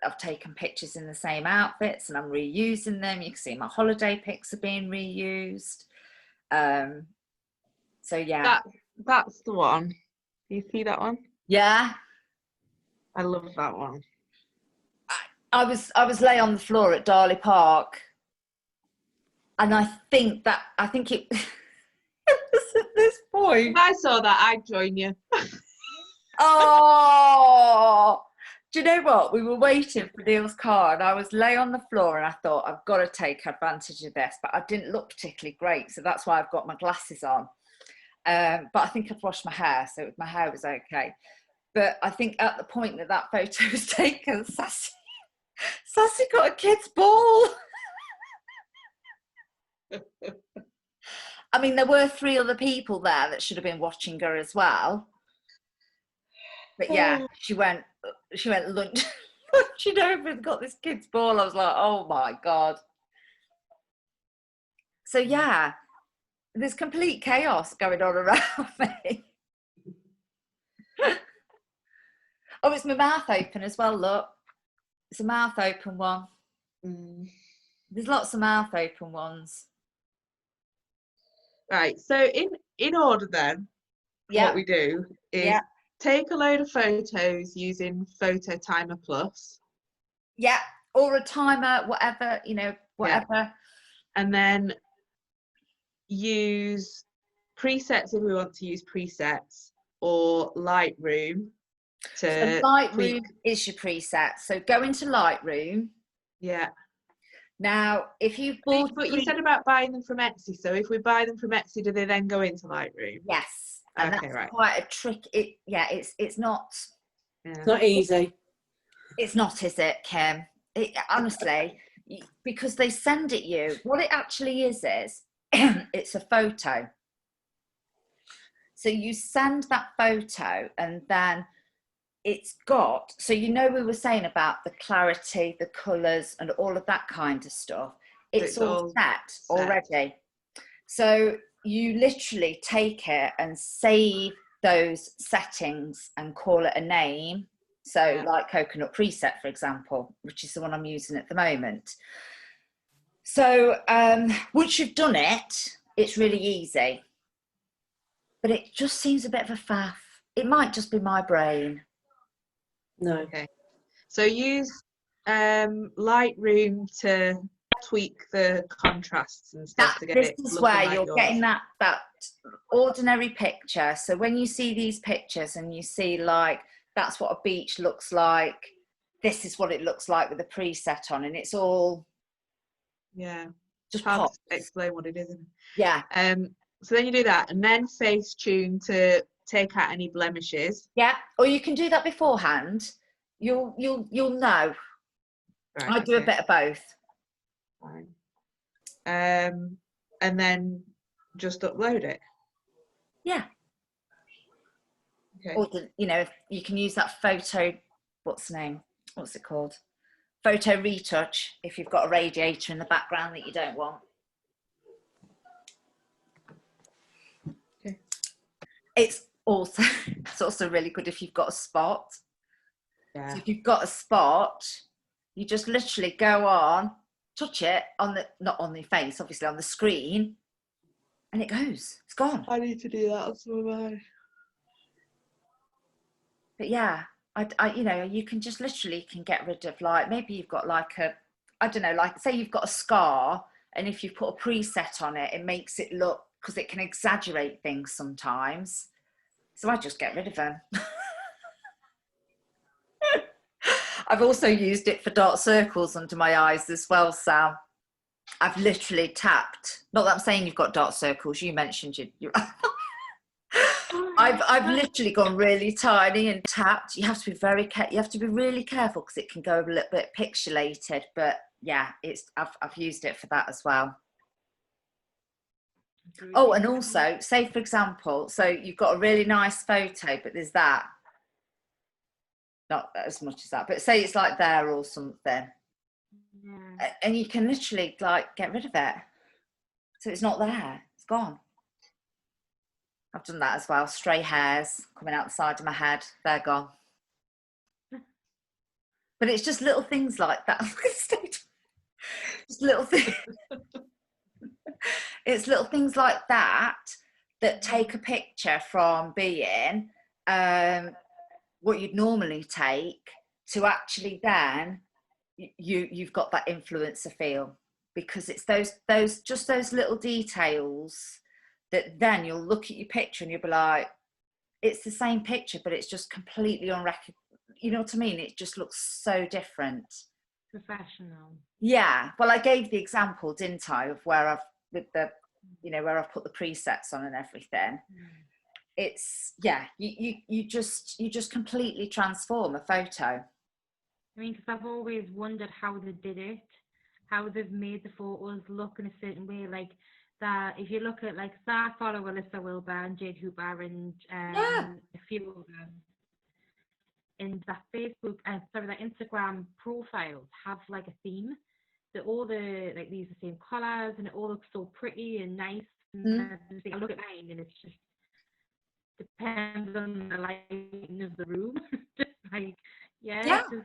I've taken pictures in the same outfits and I'm reusing them. You can see my holiday pics are being reused. So yeah. That's the one. Do you see that one? Yeah. I love that one. I was lay on the floor at Darley Park, and I think it was at this point. If I saw that, I'd join you. Oh, do you know what? We were waiting for Neil's car, and I was lay on the floor, and I thought, I've got to take advantage of this, but I didn't look particularly great, so that's why I've got my glasses on. But I think I've washed my hair, so my hair was okay. But I think at the point that photo was taken, Sassy got a kid's ball. I mean, there were 3 other people there that should have been watching her as well. But yeah, she went lunching over and got this kid's ball. I was like, oh my God. So yeah, there's complete chaos going on around me. Oh, it's my mouth open as well, look. It's a mouth open one. There's lots of mouth open ones. Right, so in order then, Yeah. what we do is take a load of photos using Photo Timer Plus. Yeah, or a timer, whatever, whatever. Yeah. And then use presets if we want to use presets, or Lightroom to So Lightroom tweak. is your preset. So go into Lightroom. Yeah. Now, if you've bought... But you said about buying them from Etsy. So if we buy them from Etsy, do they then go into Lightroom? Yes. And Okay, that's right. quite a trick. It's not... It's not easy. It's not, is it, Kim? Honestly, because they send it you. What it actually is it's a photo. So you send that photo, and then it's got, so we were saying about the clarity, the colours and all of that kind of stuff. It's all set already. So you literally take it and save those settings and call it a name. So like Coconut Preset, for example, which is the one I'm using at the moment. So once you've done it, it's really easy. But it just seems a bit of a faff. It might just be my brain. No. Okay. So use Lightroom to tweak the contrasts and stuff to get it. This is looking where like you're yours. getting that ordinary picture. So when you see these pictures and you see like, that's what a beach looks like, this is what it looks like with a preset on, and it's all just hard to explain what it is. Yeah. So then you do that, and then Facetune to take out any blemishes. Yeah, or you can do that beforehand. You'll know. Right, I do a bit of both. Fine. And then just upload it. Yeah. Okay. Or if you can use that photo. What's it called? Photo retouch. If you've got a radiator in the background that you don't want. Okay. It's also really good if you've got a spot. Yeah. So if you've got a spot, you just literally go on, touch it not on the face, obviously on the screen, and it goes. It's gone. I need to do that. So am I. But yeah, I you can just literally get rid of, like, maybe you've got like say you've got a scar, and if you put a preset on it, it makes it look, because it can exaggerate things sometimes. So I just get rid of them. I've also used it for dark circles under my eyes as well, Sam. I've literally tapped. Not that I'm saying you've got dark circles. You mentioned you. I've literally gone really tiny and tapped. You have to be really careful because it can go a little bit pixelated. But yeah, I've used it for that as well. Oh, and also, say for example, so you've got a really nice photo, but there's that. Not as much as that, but say it's like there or something. Yeah. And you can literally like get rid of it. So it's not there, it's gone. I've done that as well. Stray hairs coming out the side of my head, they're gone. But it's just little things like that. Just little things. It's little things like that that take a picture from being what you'd normally take, to actually then you've got that influencer feel, because it's those little details that then you'll look at your picture and you'll be like, it's the same picture, but it's just completely you know what I mean? It just looks so different. Professional. Yeah. Well, I gave the example, didn't I, of where I've where I've put the presets on and everything. It's, yeah, you just completely transform a photo. I mean, because I've always wondered how they did it, how they've made the photos look in a certain way. Like that, if you look at, like, I follow Alyssa Wilbur and Jade Hooper and a few of them. And that Facebook, that Instagram profiles have like a theme. That all the, like, these are the same colours and it all looks so pretty and nice. And I look at mine and it's just depends on the lighting of the room. Just like,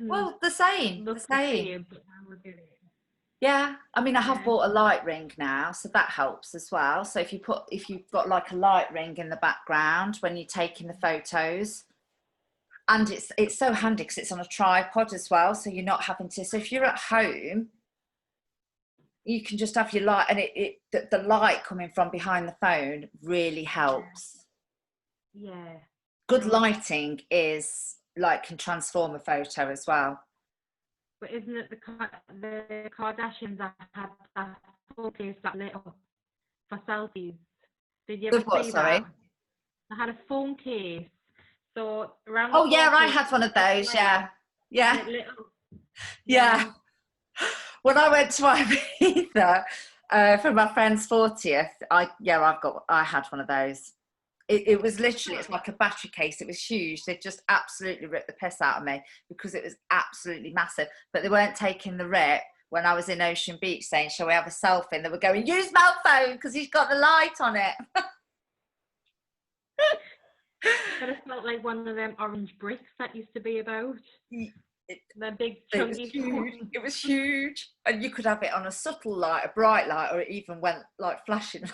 well, the same. Look the same, but I look at it. Yeah, I mean, I have bought a light ring now, so that helps as well. So if you've got like a light ring in the background when you're taking the photos, and it's so handy because it's on a tripod as well, so you're not having to. So if you're at home, you can just have your light, and the light coming from behind the phone really helps. Yeah. Good lighting can transform a photo as well. But isn't it the Kardashians that had that phone case that lit up for selfies? Did you ever see that? I had a phone case. So around. Oh yeah, I had one of those. Yeah. Yeah. When I went to Ibiza for my friend's 40th, I had one of those. It was literally, it's like a battery case. It was huge. They just absolutely ripped the piss out of me because it was absolutely massive. But they weren't taking the rip when I was in Ocean Beach saying, shall we have a selfie? And they were going, use my phone because he's got the light on it. But it felt like one of them orange bricks that used to be about. The big chunky. It was huge. And you could have it on a subtle light, a bright light, or it even went like flashing.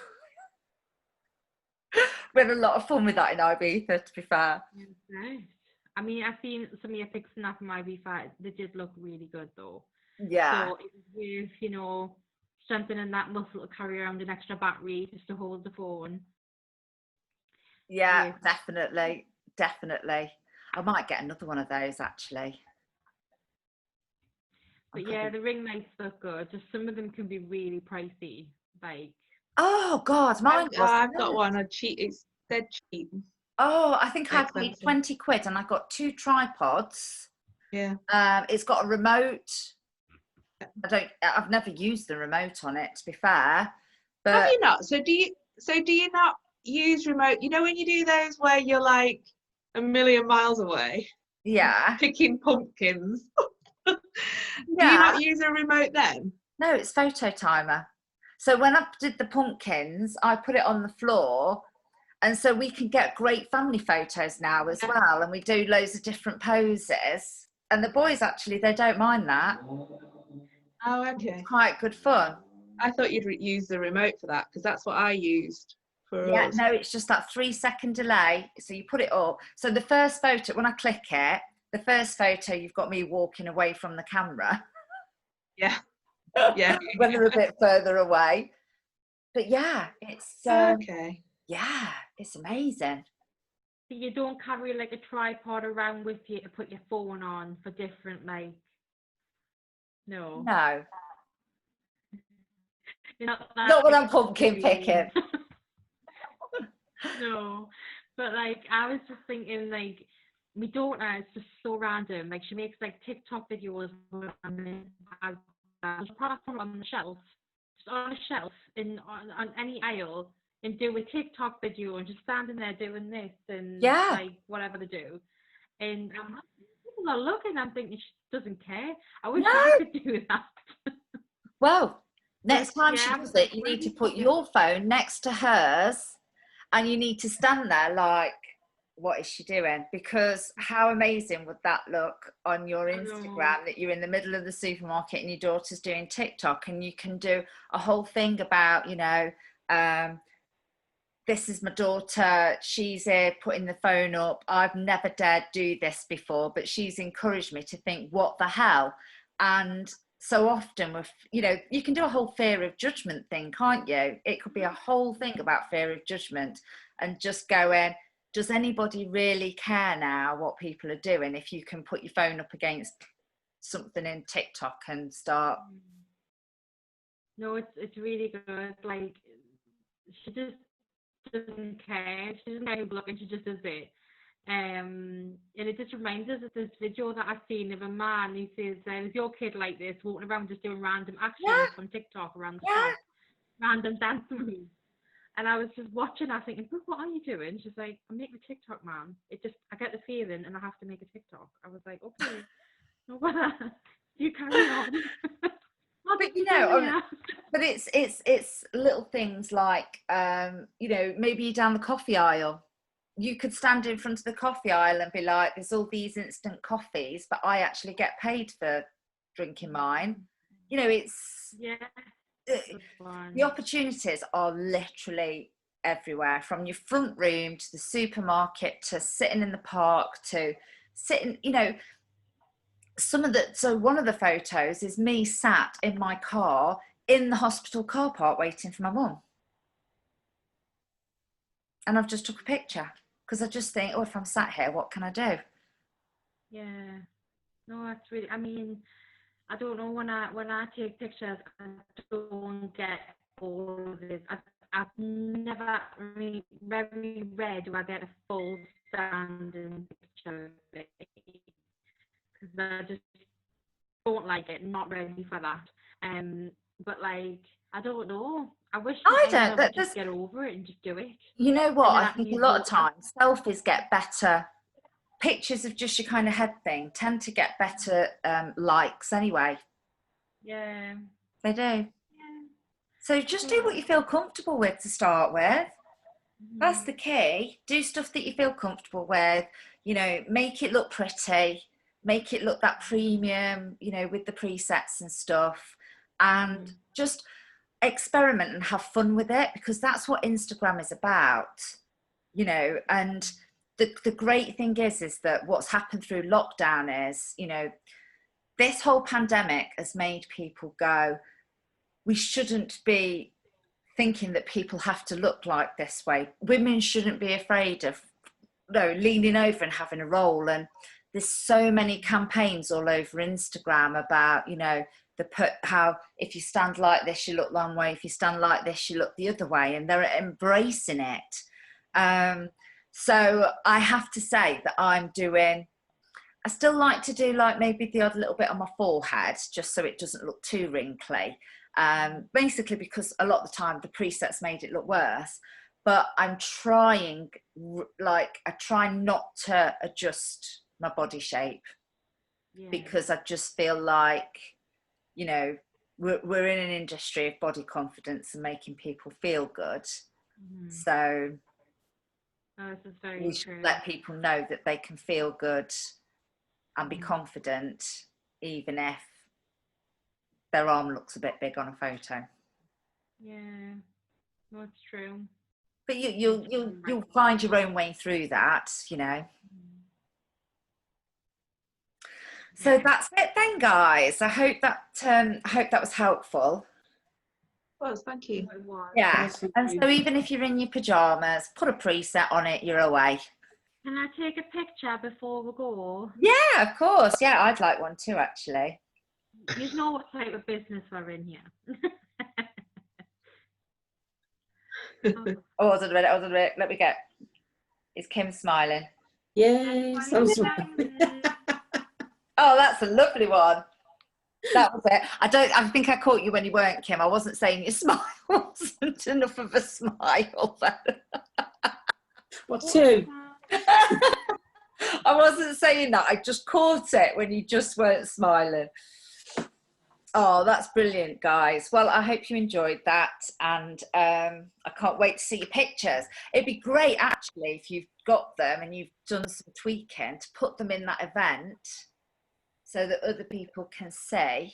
We had a lot of fun with that in Ibiza, to be fair. Right. I mean, I've seen some of your pics now from Ibiza. They did look really good, though. Yeah. So it was with, strengthening that muscle to carry around an extra battery just to hold the phone. Yeah, definitely. I might get another one of those, actually. But yeah, the ring lights look good. Just some of them can be really pricey, like. Oh God, mine was. I've got one. It's dead cheap. Oh, I think I paid 20 quid and I got 2 tripods. Yeah. It's got a remote. I've never used the remote on it, to be fair. But have you not? So do you not use remote? You know when you do those where you're like a million miles away? Yeah. Picking pumpkins. Do you not use a remote then? No, it's photo timer. So when I did the pumpkins, I put it on the floor, and so we can get great family photos now as well, and we do loads of different poses. And the boys, actually, they don't mind that. Oh, okay. It's quite good fun. I thought you'd use the remote for that, because that's what I used for us. No, it's just that 3-second delay. So you put it up. So the first photo, when I click it, the first photo, you've got me walking away from the camera. Yeah. Yeah. When they're a bit further away. But yeah, it's okay. Yeah, it's amazing. So you don't carry like a tripod around with you to put your phone on for different, like. No. Not when I'm pumpkin picking. No, but like I was just thinking, like, my daughter is just so random. Like, she makes like TikTok videos on the shelf, just on a shelf on any aisle, and do a TikTok video and just standing there doing this and like whatever they do. And people are looking. I'm thinking she doesn't care. I wish I could do that. Well, next time she does it, you need to put your phone next to hers, and you need to stand there like, what is she doing? Because how amazing would that look on your Instagram, that you're in the middle of the supermarket and your daughter's doing TikTok, and you can do a whole thing about, this is my daughter, she's here putting the phone up, I've never dared do this before, but she's encouraged me to think, what the hell? And so often with, you know, you can do a whole fear of judgment thing, can't you? It could be a whole thing about fear of judgment, and just going, does anybody really care now what people are doing if you can put your phone up against something in TikTok and start? No, it's really good. Like, she just doesn't care. She doesn't care who look, and she just does it. And it just reminds us of this video that I've seen of a man who says, "Is your kid like this, walking around just doing random actions on TikTok around the shop, random dance moves?" And I was just watching, I was thinking, "Look, what are you doing?" She's like, "I'm making a TikTok, man. I get the feeling, and I have to make a TikTok." I was like, "Okay, no bother. You carry on." But you know, but it's little things like, you know, maybe you're down the coffee aisle. You could stand in front of the coffee aisle and be like, there's all these instant coffees, but I actually get paid for drinking mine. You know, it's the opportunities are literally everywhere, from your front room to the supermarket to sitting in the park to sitting, you know. So one of the photos is me sat in my car in the hospital car park waiting for my mum. And I've just took a picture because I just think, oh, if I'm sat here, what can I do? Yeah. No, that's really, I mean, I don't know, when I take pictures, I don't get all of this. I've never really, very rare do I get a full standing picture of it, because I just don't like it, not ready for that. But like, I don't know. I wish I would just get over it and just do it. You know what? And then I think a lot of times selfies get better. Pictures of just your kind of head thing tend to get better likes anyway. Yeah. They do. Yeah. So just do what you feel comfortable with to start with. Mm-hmm. That's the key. Do stuff that you feel comfortable with. You know, make it look pretty. Make it look that premium, you know, with the presets and stuff. And just experiment and have fun with it, because that's what Instagram is about, you know. And the great thing is that what's happened through lockdown is, you know, this whole pandemic has made people go, we shouldn't be thinking that people have to look like this way. Women shouldn't be afraid of, leaning over and having a role. And there's so many campaigns all over Instagram about, you know, how if you stand like this, you look one way. If you stand like this, you look the other way. And they're embracing it. So I have to say that I still like to do like maybe the odd little bit on my forehead, just so it doesn't look too wrinkly. Basically because a lot of the time the presets made it look worse. But I'm trying, like, I try not to adjust my body shape, because I just feel like, you know, we're in an industry of body confidence and making people feel good. So this is very we should let people know that they can feel good and be confident, even if their arm looks a bit big on a photo. Yeah, no, it's true. But you'll find your own way through that, you know. So that's it then, guys. I hope that was helpful. Well, thank you. Yeah. And so even if you're in your pajamas, put a preset on it, you're away. Can I take a picture before we go? Yeah, of course. Yeah, I'd like one too, actually. You know what type of business we're in here. Hold on a minute. Let me get. Is Kim smiling? Yes. Oh, that's a lovely one. That was it. I think I caught you when you weren't, Kim. I wasn't saying your smile wasn't enough of a smile. What, two? I wasn't saying that. I just caught it when you just weren't smiling. Oh, that's brilliant, guys. Well, I hope you enjoyed that, and I can't wait to see your pictures. It'd be great, actually, if you've got them and you've done some tweaking, to put them in that event so that other people can see.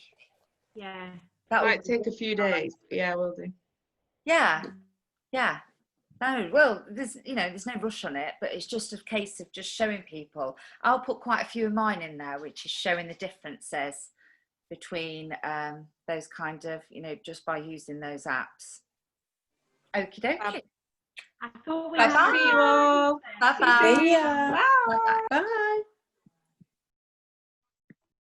Yeah. That might take a few days. Yeah, will do. Yeah, No, well, there's no rush on it, but it's just a case of just showing people. I'll put quite a few of mine in there, which is showing the differences between those kind of, just by using those apps. Okie dokie. I thought we Bye had bye. See you all. Bye bye. See ya. Bye. Bye.